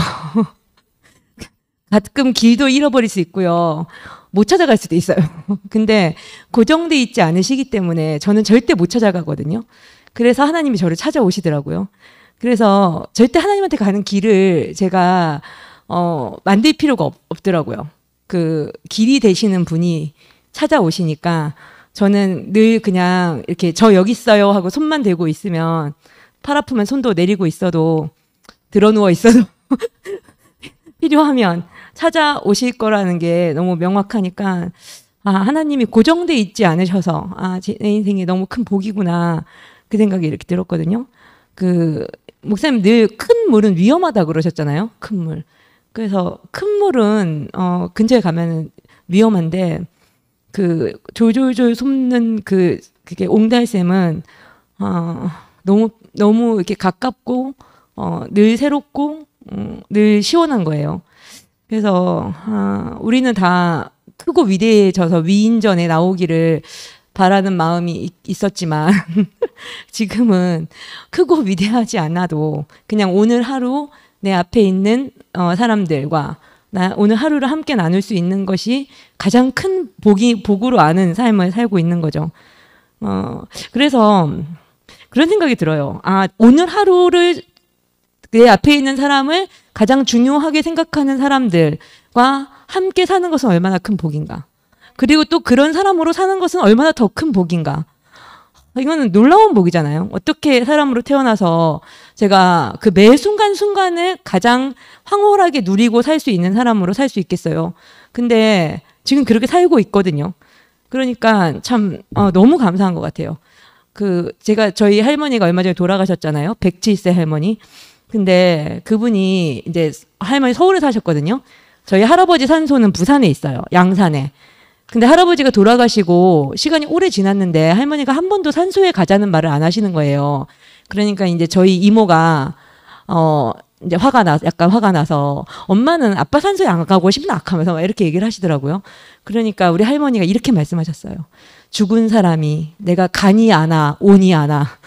가끔 길도 잃어버릴 수 있고요, 못 찾아갈 수도 있어요. 근데 고정돼 있지 않으시기 때문에 저는 절대 못 찾아가거든요. 그래서 하나님이 저를 찾아오시더라고요. 그래서 절대 하나님한테 가는 길을 제가 만들 필요가 없더라고요. 그 길이 되시는 분이 찾아오시니까 저는 늘 그냥 이렇게 저 여기 있어요 하고 손만 대고 있으면, 팔 아프면 손도 내리고 있어도, 드러누워 있어도 필요하면 찾아오실 거라는 게 너무 명확하니까, 하나님이 고정돼 있지 않으셔서 제 인생이 너무 큰 복이구나, 그 생각이 이렇게 들었거든요. 그 목사님 늘 큰 물은 위험하다 그러셨잖아요. 큰 물. 그래서 큰 물은 근처에 가면은 위험한데, 그 졸졸졸 솟는 그게 옹달샘은 너무 이렇게 가깝고 늘 새롭고 늘 시원한 거예요. 그래서 우리는 다 크고 위대해져서 위인전에 나오기를 바라는 마음이 있었지만 지금은 크고 위대하지 않아도 그냥 오늘 하루 내 앞에 있는 사람들과 오늘 하루를 함께 나눌 수 있는 것이 가장 큰 복으로 아는 삶을 살고 있는 거죠. 그래서 그런 생각이 들어요. 오늘 하루를 내 앞에 있는 사람을 가장 중요하게 생각하는 사람들과 함께 사는 것은 얼마나 큰 복인가. 그리고 또 그런 사람으로 사는 것은 얼마나 더 큰 복인가. 이거는 놀라운 복이잖아요. 어떻게 사람으로 태어나서 제가 그 매 순간순간을 가장 황홀하게 누리고 살 수 있는 사람으로 살 수 있겠어요. 근데 지금 그렇게 살고 있거든요. 그러니까 참 너무 감사한 것 같아요. 저희 할머니가 얼마 전에 돌아가셨잖아요. 107세 할머니. 근데 그분이 이제 할머니 서울에 사셨거든요. 저희 할아버지 산소는 부산에 있어요. 양산에. 근데 할아버지가 돌아가시고 시간이 오래 지났는데 할머니가 한 번도 산소에 가자는 말을 안 하시는 거예요. 그러니까 이제 저희 이모가 이제 약간 화가 나서 엄마는 아빠 산소에 안 가고 싶나 하면서 이렇게 얘기를 하시더라고요. 그러니까 우리 할머니가 이렇게 말씀하셨어요. 죽은 사람이 내가 가니 아나 오니 아나.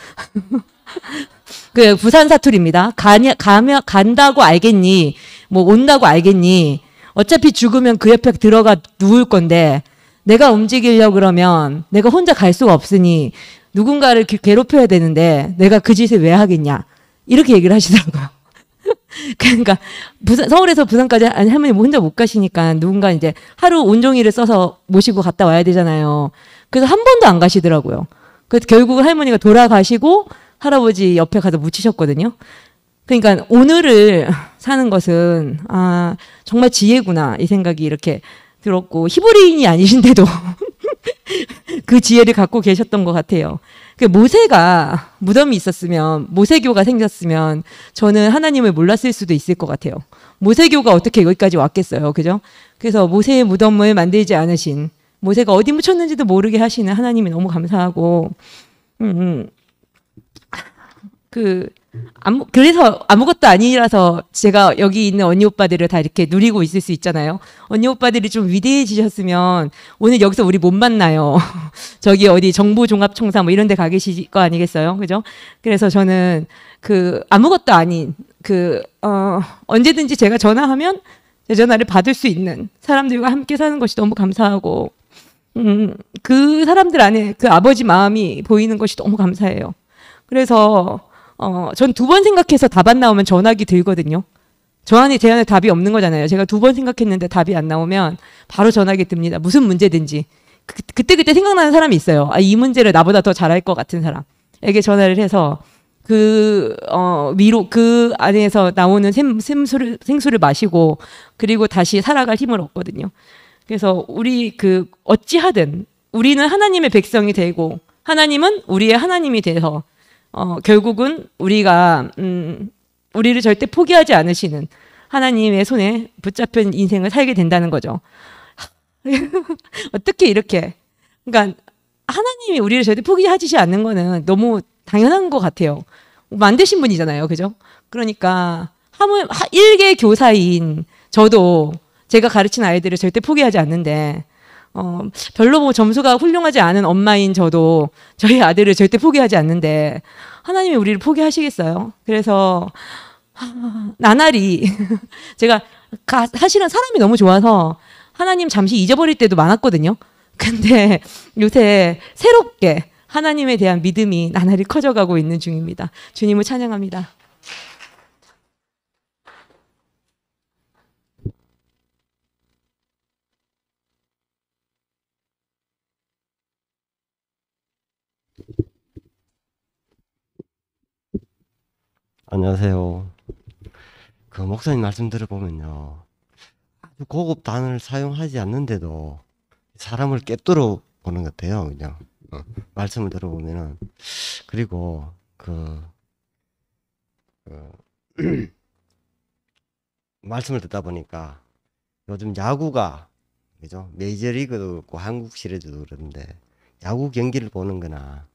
그 부산 사투리입니다. 간다고 알겠니? 뭐 온다고 알겠니? 어차피 죽으면 그 옆에 들어가 누울 건데 내가 움직이려고 그러면 내가 혼자 갈 수가 없으니 누군가를 괴롭혀야 되는데 내가 그 짓을 왜 하겠냐. 이렇게 얘기를 하시더라고요. 그러니까 서울에서 부산까지 할머니 혼자 못 가시니까 누군가 이제 하루 온종일을 써서 모시고 갔다 와야 되잖아요. 그래서 한 번도 안 가시더라고요. 그래서 결국 할머니가 돌아가시고 할아버지 옆에 가서 묻히셨거든요. 그러니까 오늘을 사는 것은 정말 지혜구나, 이 생각이 이렇게 들었고, 히브리인이 아니신데도 그 지혜를 갖고 계셨던 것 같아요. 모세가 무덤이 있었으면, 모세교가 생겼으면 저는 하나님을 몰랐을 수도 있을 것 같아요. 모세교가 어떻게 여기까지 왔겠어요, 그죠? 그래서 모세의 무덤을 만들지 않으신, 모세가 어디 묻혔는지도 모르게 하시는 하나님이 너무 감사하고, 그래서 아무것도 아니라서 제가 여기 있는 언니 오빠들을 다 이렇게 누리고 있을 수 있잖아요. 언니 오빠들이 좀 위대해지셨으면 오늘 여기서 우리 못 만나요. 저기 어디 정부종합청사 뭐 이런 데 가 계실 거 아니겠어요? 그죠? 그래서 저는 아무것도 아닌 언제든지 제가 전화하면 제 전화를 받을 수 있는 사람들과 함께 사는 것이 너무 감사하고, 그 사람들 안에 그 아버지 마음이 보이는 것이 너무 감사해요. 그래서 전 2번 생각해서 답 안 나오면 전화기 들거든요. 저한테 제안에 답이 없는 거잖아요. 제가 2번 생각했는데 답이 안 나오면 바로 전화기 듭니다. 무슨 문제든지. 그때 생각나는 사람이 있어요. 아, 이 문제를 나보다 더 잘할 것 같은 사람에게 전화를 해서 위로 그 안에서 나오는 생수를 마시고 그리고 다시 살아갈 힘을 얻거든요. 그래서 우리 어찌하든 우리는 하나님의 백성이 되고 하나님은 우리의 하나님이 돼서 결국은 우리가 우리를 절대 포기하지 않으시는 하나님의 손에 붙잡힌 인생을 살게 된다는 거죠. 어떻게 이렇게 그러니까 하나님이 우리를 절대 포기하지 않는 거는 너무 당연한 것 같아요. 만드신 분이잖아요, 그죠? 그러니까 일개 교사인 저도 제가 가르친 아이들을 절대 포기하지 않는데 별로 뭐 점수가 훌륭하지 않은 엄마인 저도 저희 아들을 절대 포기하지 않는데 하나님이 우리를 포기하시겠어요? 그래서 나날이 제가 사실은 사람이 너무 좋아서 하나님 잠시 잊어버릴 때도 많았거든요. 근데 요새 새롭게 하나님에 대한 믿음이 나날이 커져가고 있는 중입니다. 주님을 찬양합니다. 안녕하세요. 그 목사님 말씀 들어보면요, 아주 고급 단어를 사용하지 않는데도 사람을 꿰뚫어 보는 것 같아요. 그냥 말씀을 들어보면은. 그리고 말씀을 듣다 보니까 요즘 야구가, 그죠? 메이저리그도 그렇고 한국 시리즈도 그런데 야구 경기를 보는 거나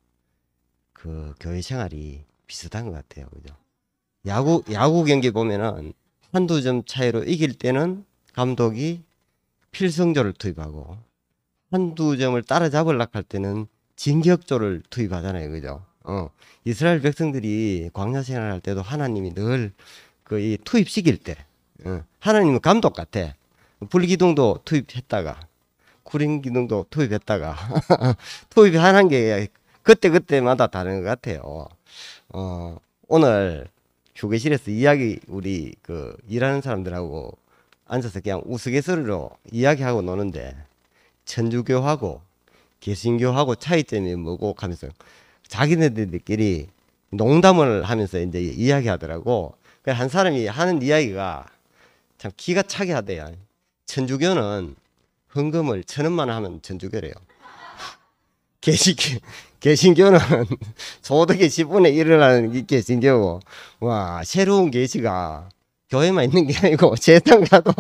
그 교회 생활이 비슷한 것 같아요. 그죠? 야구 경기 보면은 한두 점 차이로 이길 때는 감독이 필승조를 투입하고 한두 점을 따라잡으려고 할 때는 진격조를 투입하잖아요. 그죠? 이스라엘 백성들이 광야 생활할 때도 하나님이 늘 이 투입시킬 때, 하나님은 감독 같아. 불기둥도 투입했다가, 구린기둥도 투입했다가, 투입하는 게 그때마다 다른 것 같아요. 오늘 휴게실에서 우리 일하는 사람들하고 앉아서 그냥 우스갯소리로 이야기하고 노는데, 천주교하고 개신교하고 차이점이 뭐고 하면서 자기네들끼리 농담을 하면서 이제 이야기하더라고. 한 사람이 하는 이야기가 참 기가 차게 하대요. 천주교는 헌금을 1,000원만 하면 천주교래요. 개신교는 소득의 10분의 1을 하는 이 개신교고, 와, 새로운 계시가 교회만 있는 게 아니고 세상 가도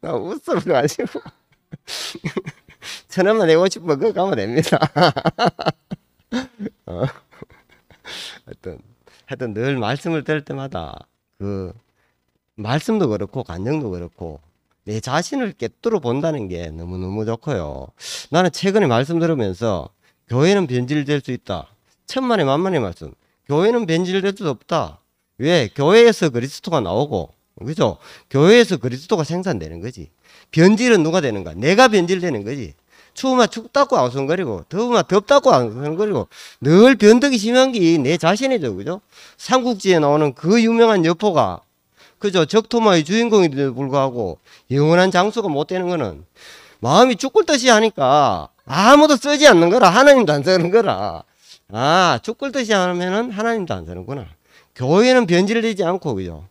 나 웃어가지고 1,000원만 내고 싶으면 그거 가면 됩니다. 하여튼 늘 말씀을 들을 때마다 말씀도 그렇고 간증도 그렇고 내 자신을 꿰뚫어 본다는 게 너무너무 좋고요. 나는 최근에 말씀 들으면서 교회는 변질될 수 있다. 천만의 만만의 말씀. 교회는 변질될 수 없다. 왜? 교회에서 그리스도가 나오고, 그죠? 교회에서 그리스도가 생산되는 거지. 변질은 누가 되는가? 내가 변질되는 거지. 추우면 춥다고 앙숭거리고 더우면 덥다고 앙숭거리고 늘 변덕이 심한 게 내 자신이죠. 그죠? 삼국지에 나오는 그 유명한 여포가, 그죠? 적토마의 주인공인데도 불구하고 영원한 장수가 못 되는 거는 마음이 죽을 듯이 하니까 아무도 쓰지 않는 거라. 하나님도 안 쓰는 거라. 죽을 듯이 하면은 하나님도 안 쓰는구나. 교회는 변질되지 않고, 그죠?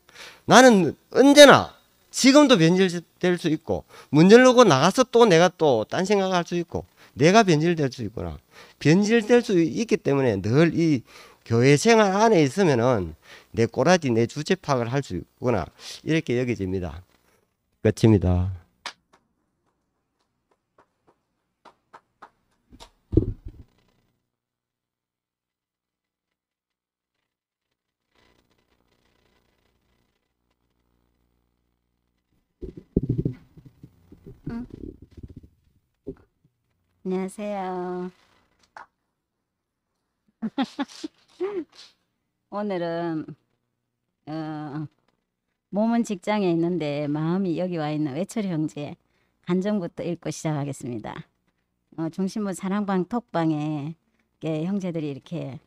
나는 언제나 지금도 변질될 수 있고, 문 열고 나가서 또 내가 또 딴 생각할 수 있고, 내가 변질될 수 있구나. 변질될 수 있기 때문에 늘 이 교회 생활 안에 있으면은 내 꼬라지, 내 주제 파악을 할 수 있구나. 이렇게 여겨집니다. 끝입니다. 안녕하세요. 오늘은 몸은 직장에 있는데 마음이 여기 와 있는 외철 형제 간정부터 읽고 시작하겠습니다. 중심부 사랑방 톡방에 형제들이 이렇게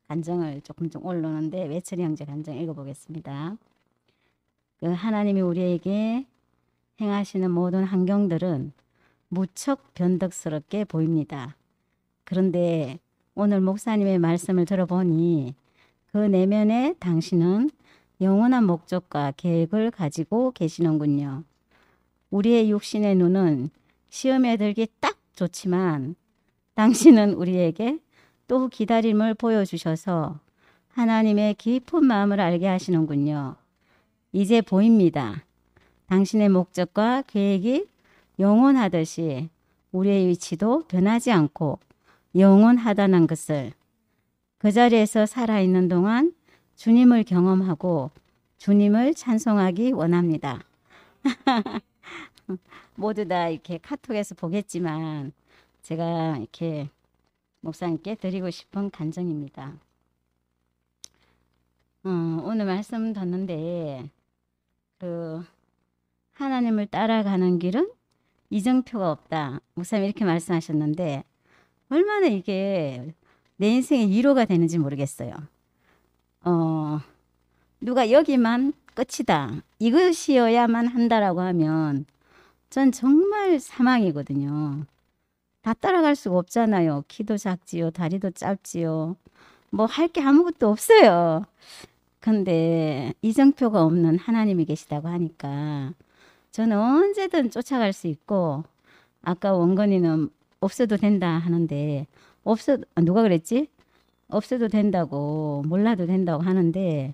간정을 조금 올르는데 외철이 형제 간정 읽어보겠습니다. 그 하나님이 우리에게 행하시는 모든 환경들은 무척 변덕스럽게 보입니다. 그런데 오늘 목사님의 말씀을 들어보니 그 내면에 당신은 영원한 목적과 계획을 가지고 계시는군요. 우리의 육신의 눈은 시험에 들기 딱 좋지만 당신은 우리에게 또 기다림을 보여주셔서 하나님의 깊은 마음을 알게 하시는군요. 이제 보입니다. 당신의 목적과 계획이 영원하듯이 우리의 위치도 변하지 않고 영원하다는 것을 그 자리에서 살아있는 동안 주님을 경험하고 주님을 찬송하기 원합니다. 모두 다 이렇게 카톡에서 보겠지만 제가 이렇게 목사님께 드리고 싶은 간증입니다. 오늘 말씀 듣는데 그 하나님을 따라가는 길은 이정표가 없다. 목사님 이렇게 말씀하셨는데 얼마나 이게 내 인생의 위로가 되는지 모르겠어요. 누가 여기만 끝이다. 이것이어야만 한다라고 하면 전 정말 사망이거든요. 다 따라갈 수가 없잖아요. 키도 작지요. 다리도 짧지요. 뭐 할 게 아무것도 없어요. 근데 이정표가 없는 하나님이 계시다고 하니까 저는 언제든 쫓아갈 수 있고 아까 원건이는 없어도 된다 하는데 누가 그랬지? 없어도 된다고 몰라도 된다고 하는데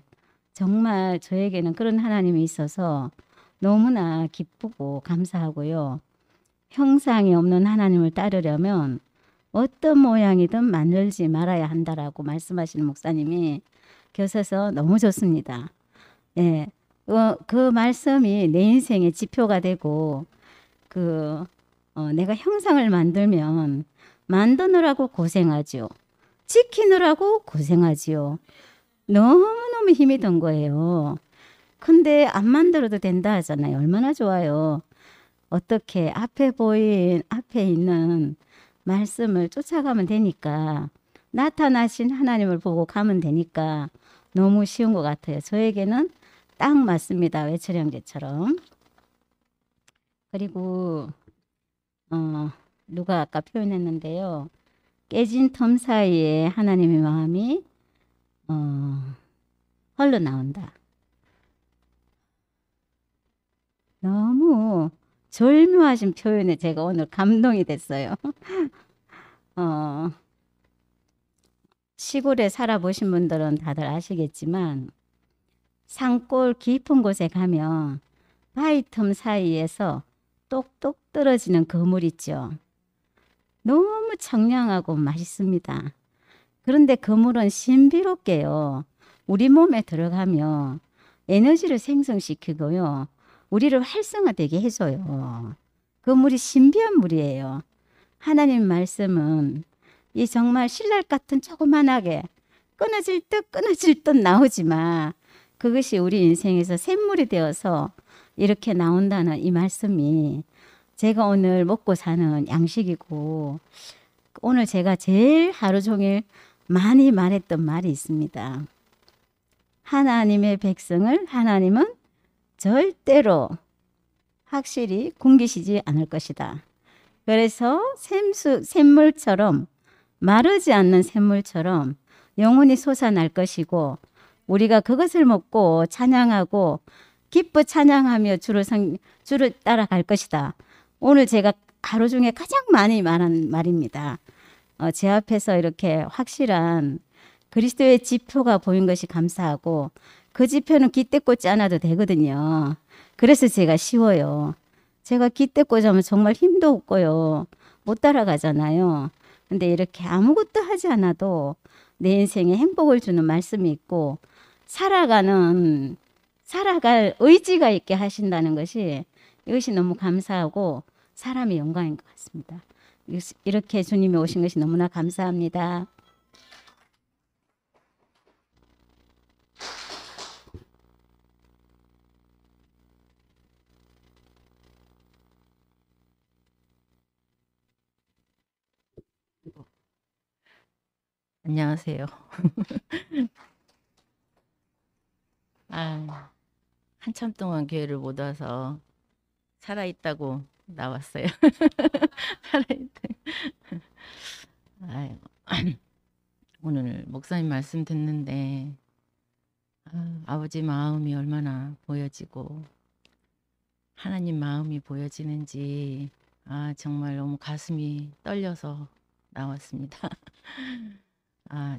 정말 저에게는 그런 하나님이 있어서 너무나 기쁘고 감사하고요. 형상이 없는 하나님을 따르려면 어떤 모양이든 만들지 말아야 한다라고 말씀하시는 목사님이 계셔서 너무 좋습니다. 예, 그 말씀이 내 인생의 지표가 되고 내가 형상을 만들면 만드느라고 고생하지요. 지키느라고 고생하지요. 너무너무 힘이 든 거예요. 근데 안 만들어도 된다 하잖아요. 얼마나 좋아요. 어떻게 앞에 있는 말씀을 쫓아가면 되니까 나타나신 하나님을 보고 가면 되니까 너무 쉬운 것 같아요. 저에게는 딱 맞습니다. 외철 형제처럼. 그리고 누가 아까 표현했는데요. 깨진 틈 사이에 하나님의 마음이 흘러나온다. 너무 절묘하신 표현에 제가 오늘 감동이 됐어요. 시골에 살아보신 분들은 다들 아시겠지만 산골 깊은 곳에 가면 바위 틈 사이에서 똑똑 떨어지는 그물 있죠. 너무 청량하고 맛있습니다. 그런데 그물은 신비롭게요. 우리 몸에 들어가면 에너지를 생성시키고요. 우리를 활성화되게 해줘요. 그 물이 신비한 물이에요. 하나님 말씀은 이 정말 신랄 같은 조그만하게 끊어질 듯 나오지만 그것이 우리 인생에서 샘물이 되어서 이렇게 나온다는 이 말씀이 제가 오늘 먹고 사는 양식이고 오늘 제가 제일 하루 종일 많이 말했던 말이 있습니다. 하나님의 백성을 하나님은 절대로 확실히 굶기시지 않을 것이다. 그래서 샘물처럼 마르지 않는 샘물처럼 영원히 솟아날 것이고 우리가 그것을 먹고 찬양하고 기뻐 찬양하며 주를 따라갈 것이다. 오늘 제가 하루 중에 가장 많이 말한 말입니다. 제 앞에서 이렇게 확실한 그리스도의 지표가 보인 것이 감사하고 그 지표는 깃대 꽂지 않아도 되거든요. 그래서 제가 쉬워요. 제가 깃대 꽂으면 정말 힘도 없고요. 못 따라가잖아요. 근데 이렇게 아무것도 하지 않아도 내 인생에 행복을 주는 말씀이 있고 살아갈 의지가 있게 하신다는 것이 이것이 너무 감사하고 사람의 영광인 것 같습니다. 이렇게 주님이 오신 것이 너무나 감사합니다. 안녕하세요. 한참 동안 교회를 못 와서 살아있다고 나왔어요. 살아있다. 아이고. 오늘 목사님 말씀 듣는데 아버지 마음이 얼마나 보여지고 하나님 마음이 보여지는지 정말 너무 가슴이 떨려서 나왔습니다.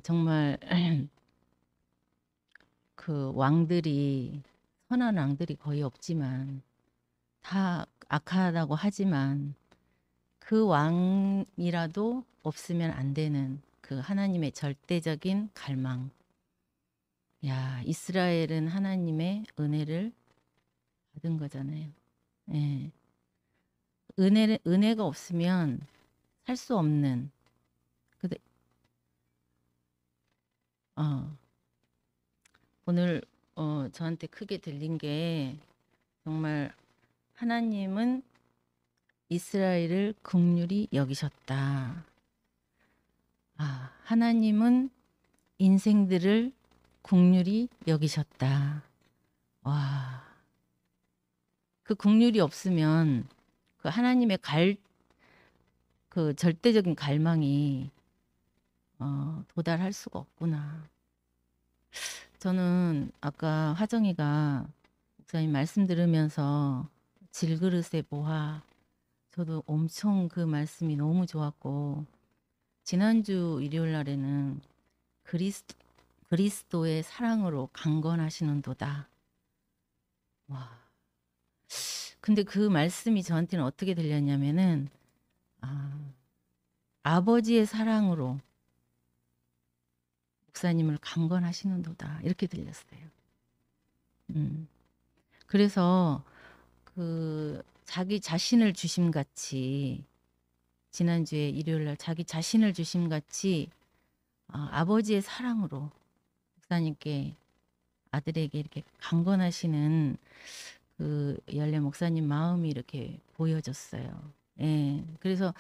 정말 그 왕들이 선한 왕들이 거의 없지만 다 악하다고 하지만 그 왕이라도 없으면 안 되는 그 하나님의 절대적인 갈망. 야, 이스라엘은 하나님의 은혜를 받은 거잖아요. 예. 은혜가 없으면 살 수 없는. 근데 오늘 저한테 크게 들린 게 정말 하나님은 이스라엘을 긍휼히 여기셨다. 하나님은 인생들을 긍휼히 여기셨다. 와, 그 긍휼이 없으면 그 하나님의 그 절대적인 갈망이 도달할 수가 없구나. 저는 아까 화정이가 목사님 말씀 들으면서 질그릇의 보화, 저도 엄청 그 말씀이 너무 좋았고, 지난주 일요일 날에는 그리스도의 사랑으로 강건하시는도다. 와. 근데 그 말씀이 저한테는 어떻게 들렸냐면은 아버지의 사랑으로 목사님을 강건하시는도다, 이렇게 들렸어요. 그래서 그 자기 자신을 주심같이, 지난주에 일요일날 자기 자신을 주심같이 아버지의 사랑으로 목사님께, 아들에게 이렇게 강건하시는 그 연례 목사님 마음이 이렇게 보여졌어요. 예. 그래서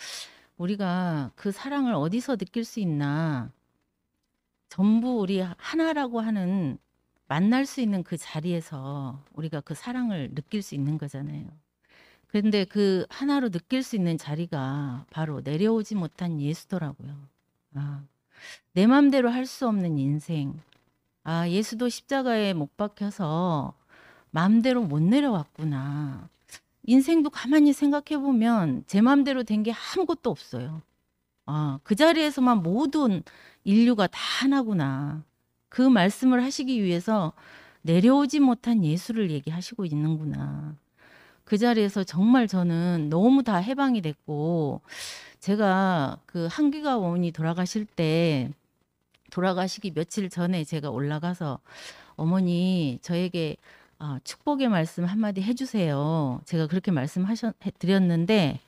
우리가 그 사랑을 어디서 느낄 수 있나? 전부 우리 하나라고 하는, 만날 수 있는 그 자리에서 우리가 그 사랑을 느낄 수 있는 거잖아요. 그런데 그 하나로 느낄 수 있는 자리가 바로 내려오지 못한 예수더라고요. 내 맘대로 할 수 없는 인생. 예수도 십자가에 못 박혀서 맘대로 못 내려왔구나. 인생도 가만히 생각해 보면 제 맘대로 된 게 아무것도 없어요. 그 자리에서만 모든 인류가 다 하나구나. 그 말씀을 하시기 위해서 내려오지 못한 예수를 얘기하시고 있는구나. 그 자리에서 정말 저는 너무 다 해방이 됐고, 제가 그 한기가 어머니 돌아가시기 며칠 전에 제가 올라가서 어머니 저에게 축복의 말씀 한마디 해주세요. 제가 그렇게 드렸는데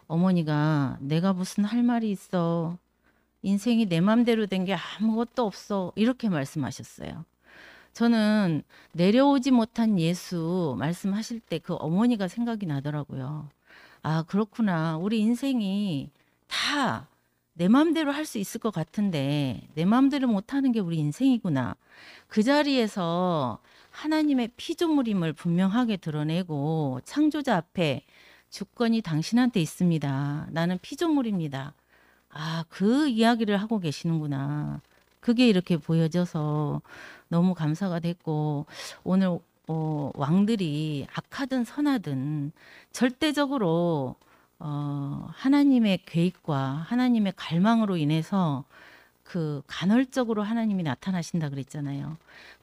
어머니가 내가 무슨 할 말이 있어. 인생이 내 맘대로 된 게 아무것도 없어. 이렇게 말씀하셨어요. 저는 내려오지 못한 예수 말씀하실 때 그 어머니가 생각이 나더라고요. 그렇구나. 우리 인생이 다 내 맘대로 할 수 있을 것 같은데 내 맘대로 못하는 게 우리 인생이구나. 그 자리에서 하나님의 피조물임을 분명하게 드러내고, 창조자 앞에 주권이 당신한테 있습니다. 나는 피조물입니다. 그 이야기를 하고 계시는구나. 그게 이렇게 보여져서 너무 감사가 됐고, 오늘 왕들이 악하든 선하든 절대적으로 하나님의 계획과 하나님의 갈망으로 인해서 그 간헐적으로 하나님이 나타나신다 그랬잖아요.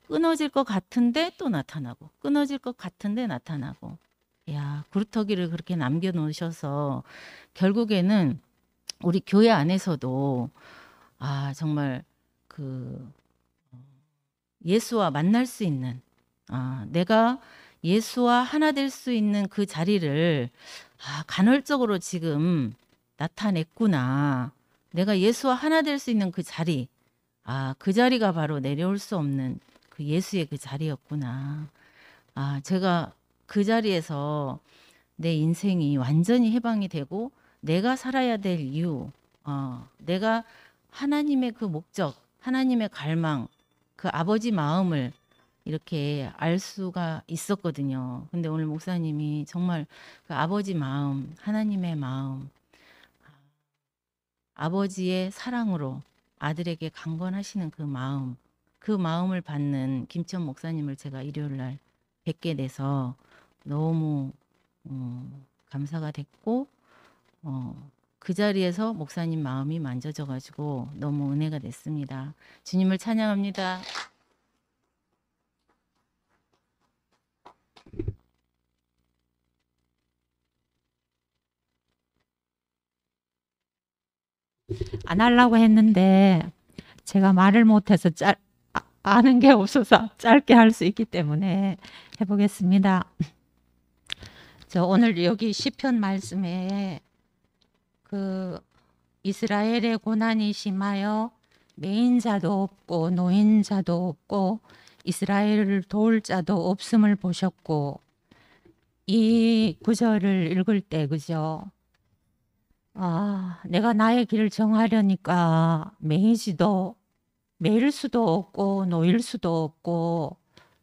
끊어질 것 같은데 또 나타나고, 끊어질 것 같은데 나타나고. 야, 구루터기를 그렇게 남겨놓으셔서 결국에는 우리 교회 안에서도 정말 그 예수와 만날 수 있는, 내가 예수와 하나 될 수 있는 그 자리를 간헐적으로 지금 나타냈구나. 내가 예수와 하나 될 수 있는 그 자리, 그 자리가 바로 내려올 수 없는 그 예수의 그 자리였구나. 제가 그 자리에서 내 인생이 완전히 해방이 되고 내가 살아야 될 이유, 내가 하나님의 그 목적, 하나님의 갈망, 그 아버지 마음을 이렇게 알 수가 있었거든요. 근데 오늘 목사님이 정말 그 아버지 마음, 하나님의 마음, 아버지의 사랑으로 아들에게 강권하시는 그 마음을 받는 김천 목사님을 제가 일요일 날 뵙게 돼서 너무 감사가 됐고 그 자리에서 목사님 마음이 만져져 가지고 너무 은혜가 됐습니다. 주님을 찬양합니다. 안 하려고 했는데 제가 말을 못해서 아는 게 없어서 짧게 할 수 있기 때문에 해보겠습니다. 저 오늘 여기 시편 말씀에 그 이스라엘의 고난이 심하여 매인자도 없고 노인자도 없고 이스라엘을 도울 자도 없음을 보셨고, 이 구절을 읽을 때 그죠? 내가 나의 길을 정하려니까 매일 수도 없고 놓일 수도 없고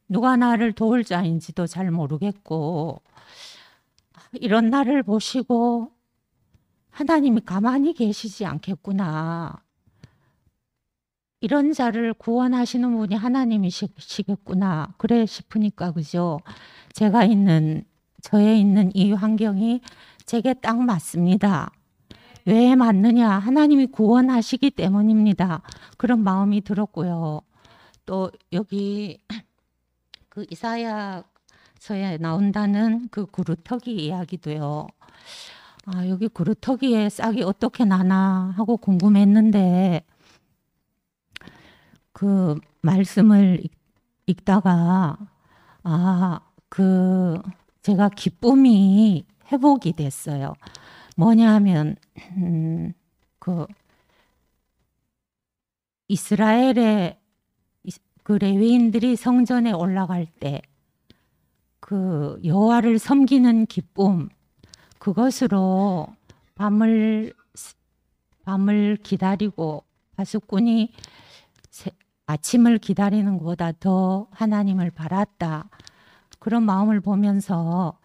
누가 나를 도울 자인지도 잘 모르겠고, 이런 나를 보시고 하나님이 가만히 계시지 않겠구나. 이런 자를 구원하시는 분이 하나님이시겠구나. 그래 싶으니까 그죠? 저에 있는 이 환경이 제게 딱 맞습니다. 왜 맞느냐? 하나님이 구원하시기 때문입니다. 그런 마음이 들었고요. 또 여기 그 이사야서에 나온다는 그 구루터기 이야기도요. 여기 구루터기에 싹이 어떻게 나나 하고 궁금했는데 그 말씀을 읽다가 제가 기쁨이 회복이 됐어요. 뭐냐면 그 이스라엘의 그 레위인들이 성전에 올라갈 때 그 여호와를 섬기는 기쁨, 그것으로 밤을 기다리고 파수꾼이 아침을 기다리는 것보다 더 하나님을 바랐다. 그런 마음을 보면서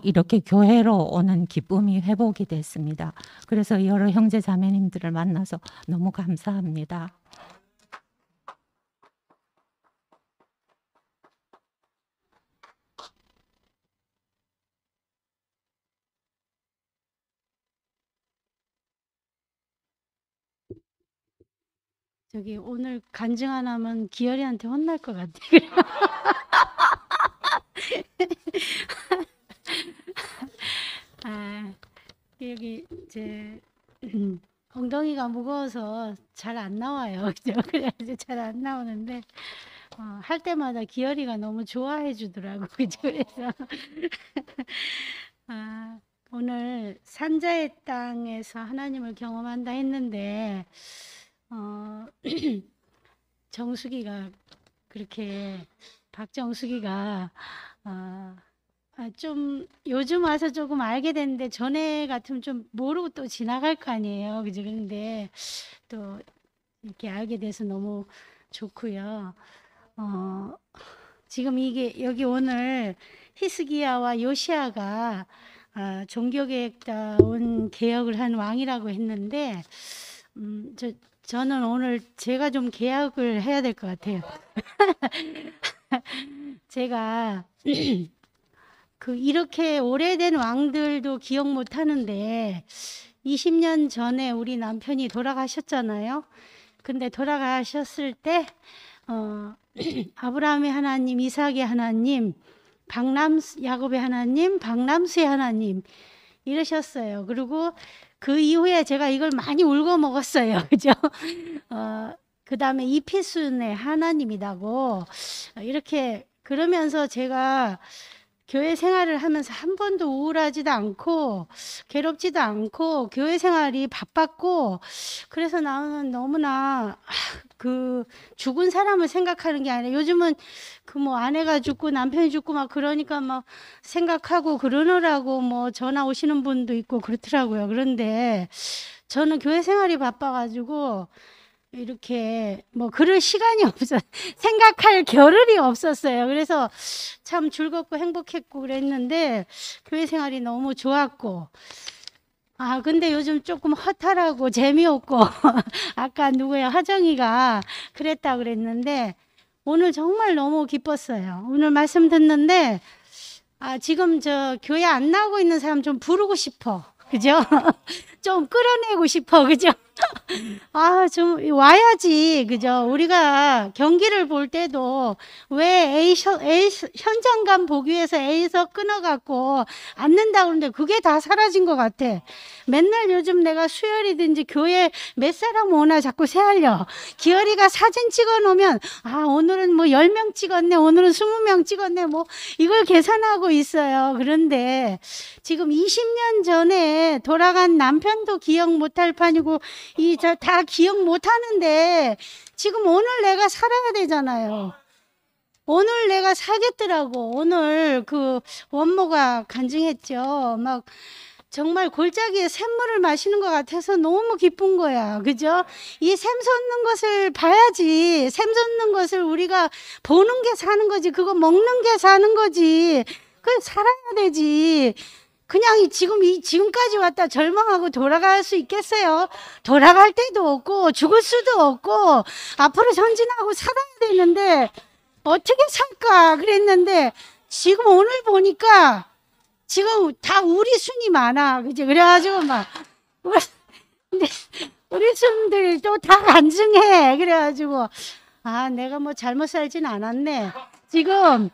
이렇게 교회로 오는 기쁨이 회복이 됐습니다. 그래서 여러 형제 자매님들을 만나서 너무 감사합니다. 저기 오늘 간증 안 하면 기열이한테 혼날 것 같아요. 여기 제 엉덩이가 무거워서 잘 안 나와요. 그죠? 그래서 잘 안 나오는데 할 때마다 기열이가 너무 좋아해 주더라고. 그죠? 그래서 오늘 산자의 땅에서 하나님을 경험한다 했는데 정숙이가 그렇게 박정숙이가 좀 요즘 와서 조금 알게 됐는데 전에 같으면 좀 모르고 또 지나갈 거 아니에요. 그죠? 그런데 또 이렇게 알게 돼서 너무 좋고요. 지금 이게 여기 오늘 히스기야와 요시야가 종교개혁다운 개혁을 한 왕이라고 했는데 저는 오늘 제가 좀 개혁을 해야 될 것 같아요. 제가 이렇게 오래된 왕들도 기억 못 하는데 20년 전에 우리 남편이 돌아가셨잖아요. 근데 돌아가셨을 때 아브라함의 하나님, 이삭의 하나님, 야곱의 하나님, 박람수의 하나님 이러셨어요. 그리고 그 이후에 제가 이걸 많이 울고 먹었어요. 그죠? 그 다음에 이피순의 하나님이라고 이렇게 그러면서 제가 교회 생활을 하면서 한 번도 우울하지도 않고 괴롭지도 않고 교회 생활이 바빴고, 그래서 나는 너무나 그 죽은 사람을 생각하는 게 아니라 요즘은 그 뭐 아내가 죽고 남편이 죽고 막 그러니까 막 생각하고 그러느라고 뭐 전화 오시는 분도 있고 그렇더라고요. 그런데 저는 교회 생활이 바빠가지고 이렇게 뭐 그럴 시간이 없어 생각할 겨를이 없었어요. 그래서 참 즐겁고 행복했고 그랬는데 교회 생활이 너무 좋았고 근데 요즘 조금 허탈하고 재미없고 아까 누구야 하정이가 그랬다 그랬는데 오늘 정말 너무 기뻤어요. 오늘 말씀 듣는데 지금 저 교회 안 나오고 있는 사람 좀 부르고 싶어. 그죠? 좀 끌어내고 싶어. 그죠? 좀 와야지. 그죠? 우리가 경기를 볼 때도 왜 A 현장감 보기 위해서 A석 끊어갖고 앉는다 그러는데 그게 다 사라진 것 같아. 맨날 요즘 내가 수혈이든지 교회 몇 사람 오나 자꾸 세알려. 기열이가 사진 찍어 놓으면 오늘은 뭐 10명 찍었네. 오늘은 20명 찍었네. 뭐 이걸 계산하고 있어요. 그런데 지금 20년 전에 돌아간 남편도 기억 못할 판이고 다 기억 못하는데 지금 오늘 내가 살아야 되잖아요. 오늘 내가 살겠더라고. 오늘 그 원모가 간증했죠. 막 정말 골짜기에 샘물을 마시는 것 같아서 너무 기쁜 거야. 그죠? 이 샘 솟는 것을 봐야지. 샘 솟는 것을 우리가 보는 게 사는 거지. 그거 먹는 게 사는 거지. 그걸 살아야 되지. 그냥 지금까지 왔다 절망하고 돌아갈 수 있겠어요? 돌아갈 때도 없고 죽을 수도 없고 앞으로 전진하고 살아야 되는데 어떻게 살까 그랬는데 지금 오늘 보니까 지금 다 우리 순이 많아. 그죠? 그래가지고 근데 우리 순들이 또 다 간증해. 그래가지고 내가 뭐 잘못 살진 않았네. 지금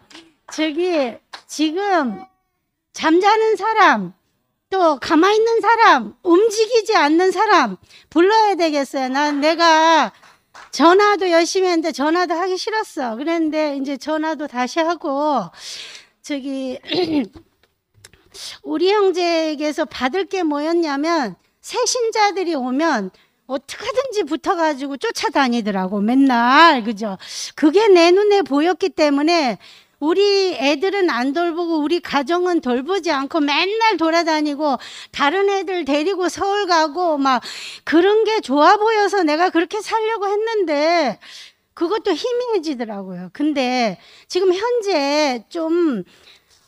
잠자는 사람, 또 가만히 있는 사람, 움직이지 않는 사람 불러야 되겠어요. 내가 전화도 열심히 했는데 전화도 하기 싫었어. 그랬는데 이제 전화도 다시 하고 우리 형제에게서 받을 게 뭐였냐면 새신자들이 오면 어떻게든지 붙어가지고 쫓아다니더라고 맨날. 그죠? 그게 내 눈에 보였기 때문에 우리 애들은 안 돌보고 우리 가정은 돌보지 않고 맨날 돌아다니고 다른 애들 데리고 서울 가고 막 그런 게 좋아 보여서 내가 그렇게 살려고 했는데 그것도 희미해지더라고요. 근데 지금 현재 좀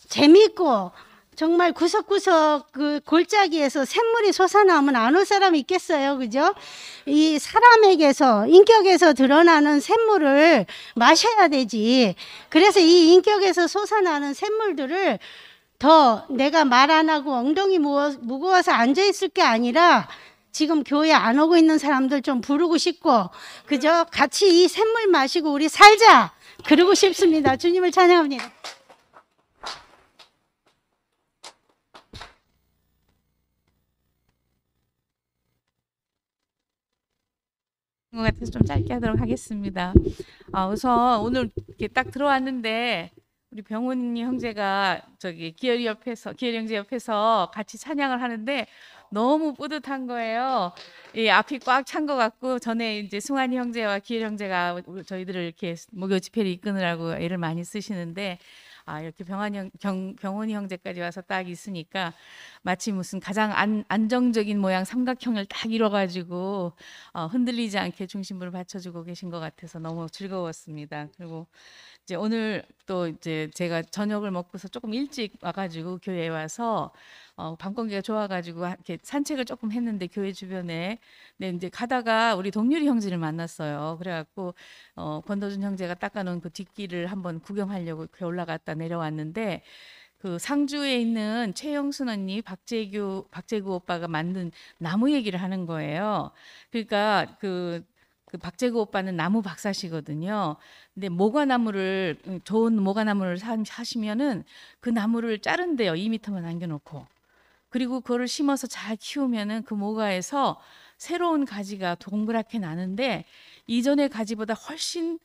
재미있고 정말 구석구석 그 골짜기에서 샘물이 솟아나오면 안 올 사람이 있겠어요. 그죠? 이 사람에게서 인격에서 드러나는 샘물을 마셔야 되지. 그래서 이 인격에서 솟아나는 샘물들을 더 내가 말 안 하고 엉덩이 무거워서 앉아있을 게 아니라 지금 교회 안 오고 있는 사람들 좀 부르고 싶고 그죠? 같이 이 샘물 마시고 우리 살자. 그러고 싶습니다. 주님을 찬양합니다. 것 같아서 좀 짧게 하도록 하겠습니다. 우선 오늘 이렇게 딱 들어왔는데 우리 병훈이 형제가 기열이 형제 옆에서 같이 찬양을 하는데 너무 뿌듯한 거예요. 이 앞이 꽉 찬 것 같고 전에 이제 승환이 형제와 기열 형제가 저희들을 이렇게 목요 집회를 이끄느라고 애를 많이 쓰시는데 이렇게 병원이 형제까지 와서 딱 있으니까 마치 무슨 가장 안정적인 모양 삼각형을 딱 이뤄가지고 흔들리지 않게 중심부를 받쳐주고 계신 것 같아서 너무 즐거웠습니다. 그리고 이제 오늘 또 이제 제가 저녁을 먹고서 조금 일찍 와가지고 교회에 와서 밤공기가 좋아가지고 이렇게 산책을 조금 했는데 교회 주변에 이제 가다가 우리 동률이 형제를 만났어요. 그래갖고 권도준 형제가 닦아놓은 그 뒷길을 한번 구경하려고 이렇게 올라갔다 내려왔는데 그 상주에 있는 최영순 언니, 박재구 오빠가 만든 나무 얘기를 하는 거예요. 그러니까 그 박재구 오빠는 나무 박사시거든요. 근데 좋은 모과나무를 사시면은 그 나무를 자른대요. 2m만 남겨놓고. 그리고 그거를 심어서 잘 키우면은 그 모과에서 새로운 가지가 동그랗게 나는데 이전의 가지보다 훨씬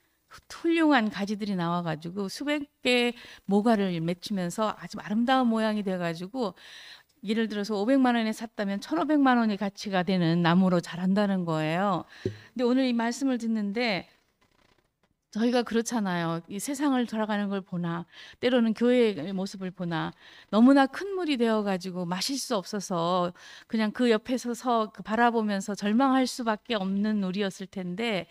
훌륭한 가지들이 나와가지고 수백 개의 모과를 맺히면서 아주 아름다운 모양이 돼가지고 예를 들어서 500만 원에 샀다면 1,500만 원의 가치가 되는 나무로 자란다는 거예요. 근데 오늘 이 말씀을 듣는데 저희가 그렇잖아요. 이 세상을 돌아가는 걸 보나 때로는 교회의 모습을 보나 너무나 큰 물이 되어가지고 마실 수 없어서 그냥 그 옆에 서서 바라보면서 절망할 수밖에 없는 우리였을 텐데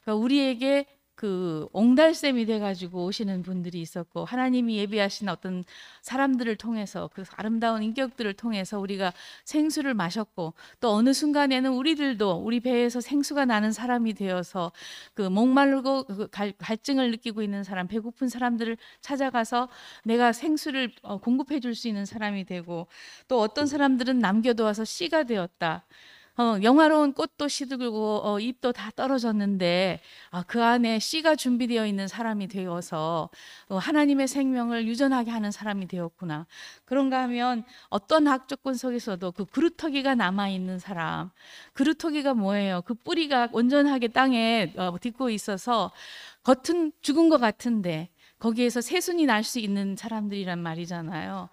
그러니까 우리에게 그 옹달샘이 돼가지고 오시는 분들이 있었고 하나님이 예비하신 어떤 사람들을 통해서 그 아름다운 인격들을 통해서 우리가 생수를 마셨고 또 어느 순간에는 우리들도 우리 배에서 생수가 나는 사람이 되어서 그 목마르고 그 갈증을 느끼고 있는 사람 배고픈 사람들을 찾아가서 내가 생수를 공급해 줄 수 있는 사람이 되고 또 어떤 사람들은 남겨두어서 씨가 되었다. 영화로운 꽃도 시들고 잎도 다 떨어졌는데 그 안에 씨가 준비되어 있는 사람이 되어서 하나님의 생명을 유전하게 하는 사람이 되었구나. 그런가 하면 어떤 악조건 속에서도 그 그루터기가 남아있는 사람. 그루터기가 뭐예요? 그 뿌리가 온전하게 땅에 딛고 있어서 겉은 죽은 것 같은데 거기에서 새순이 날 수 있는 사람들이란 말이잖아요.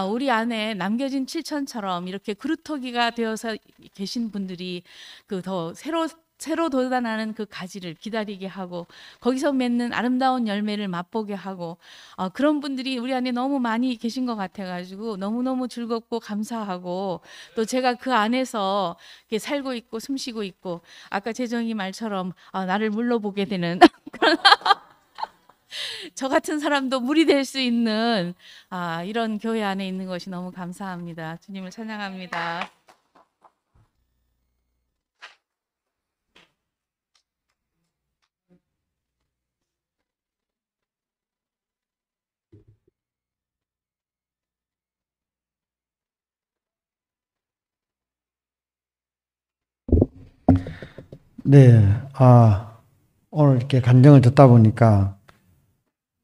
우리 안에 남겨진 칠천처럼 이렇게 그루터기가 되어서 계신 분들이 그 더 새로 돋아나는 그 가지를 기다리게 하고 거기서 맺는 아름다운 열매를 맛보게 하고 그런 분들이 우리 안에 너무 많이 계신 것 같아가지고 너무너무 즐겁고 감사하고 또 제가 그 안에서 이렇게 살고 있고 숨쉬고 있고 아까 재정이 말처럼 나를 물러보게 되는 그런 저 같은 사람도 물이 될 수 있는 이런 교회 안에 있는 것이 너무 감사합니다. 주님을 찬양합니다. 네, 오늘 이렇게 간증을 듣다 보니까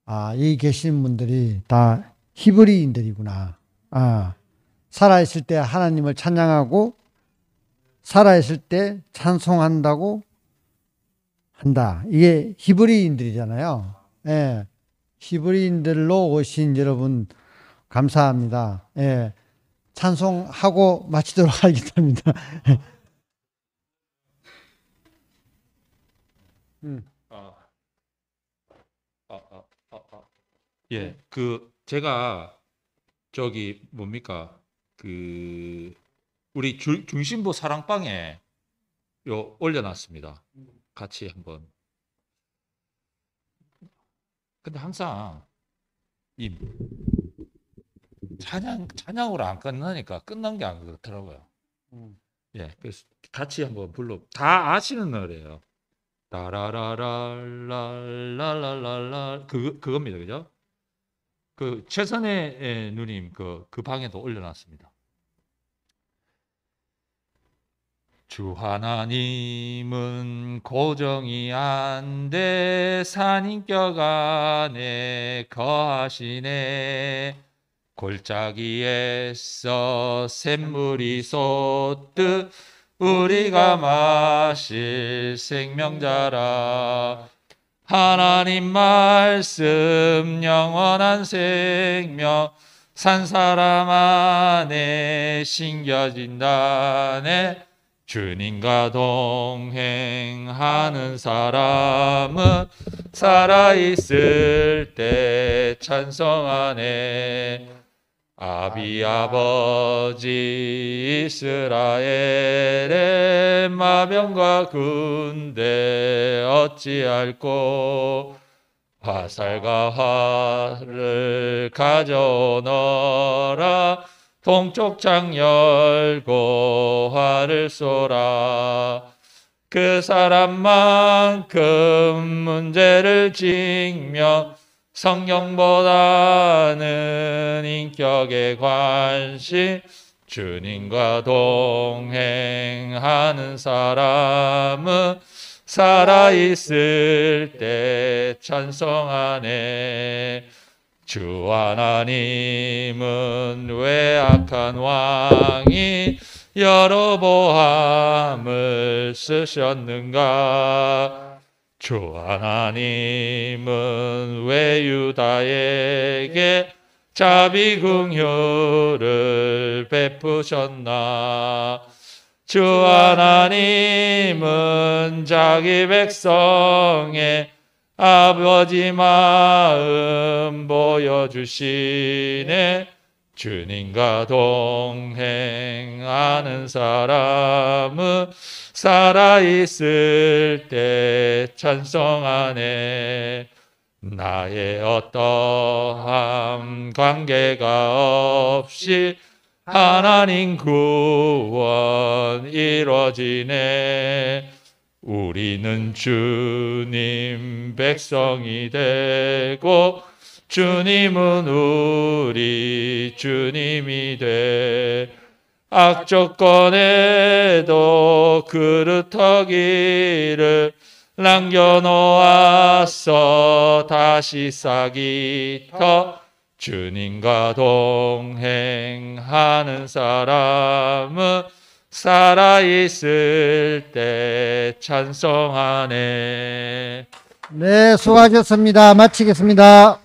여기 계신 분들이 다 히브리인들이구나. 살아있을 때 하나님을 찬양하고 살아있을 때 찬송한다고 한다. 이게 히브리인들이잖아요. 예, 히브리인들로 오신 여러분 감사합니다. 예, 찬송하고 마치도록 하겠습니다. 예, 제가 저기 뭡니까 우리 중심부 사랑방에 올려놨습니다. 같이 한번. 근데 항상 이 찬양으로 안 끝나니까 끝난 게 안 그렇더라고요. 예, 그래서 같이 한번 다 아시는 노래예요. 라라라라라라라라 그겁니다, 그죠? 최선의 누님 그 방에도 올려놨습니다. 주 하나님은 고정이 안 돼 산인격 안에 거하시네. 골짜기에서 샘물이 솟듯 우리가 마실 생명자라. 하나님 말씀 영원한 생명 산 사람 안에 심겨진다네. 주님과 동행하는 사람은 살아있을 때 찬송하네. 아버지 이스라엘의 마병과 군대 어찌할꼬. 화살과 활을 가져오너라. 동쪽 창 열고 활을 쏘라. 그 사람만큼 문제를 직면 성경보다는 인격에 관심. 주님과 동행하는 사람은 살아있을 때 찬송하네. 주 하나님은 왜 악한 왕이 여로보암을 쓰셨는가. 주 하나님은 왜 유다에게 자비 긍휼을 베푸셨나. 주 하나님은 자기 백성의 아버지 마음 보여주시네. 주님과 동행하는 사람은 살아있을 때 찬송하네. 나의 어떠한 관계가 없이 하나님 구원 이루어지네. 우리는 주님 백성이 되고 주님은 우리 주님이 돼. 악조건에도 그릇터기를 남겨놓았어. 다시 싹이터. 주님과 동행하는 사람은 살아있을 때 찬송하네. 네, 수고하셨습니다. 마치겠습니다.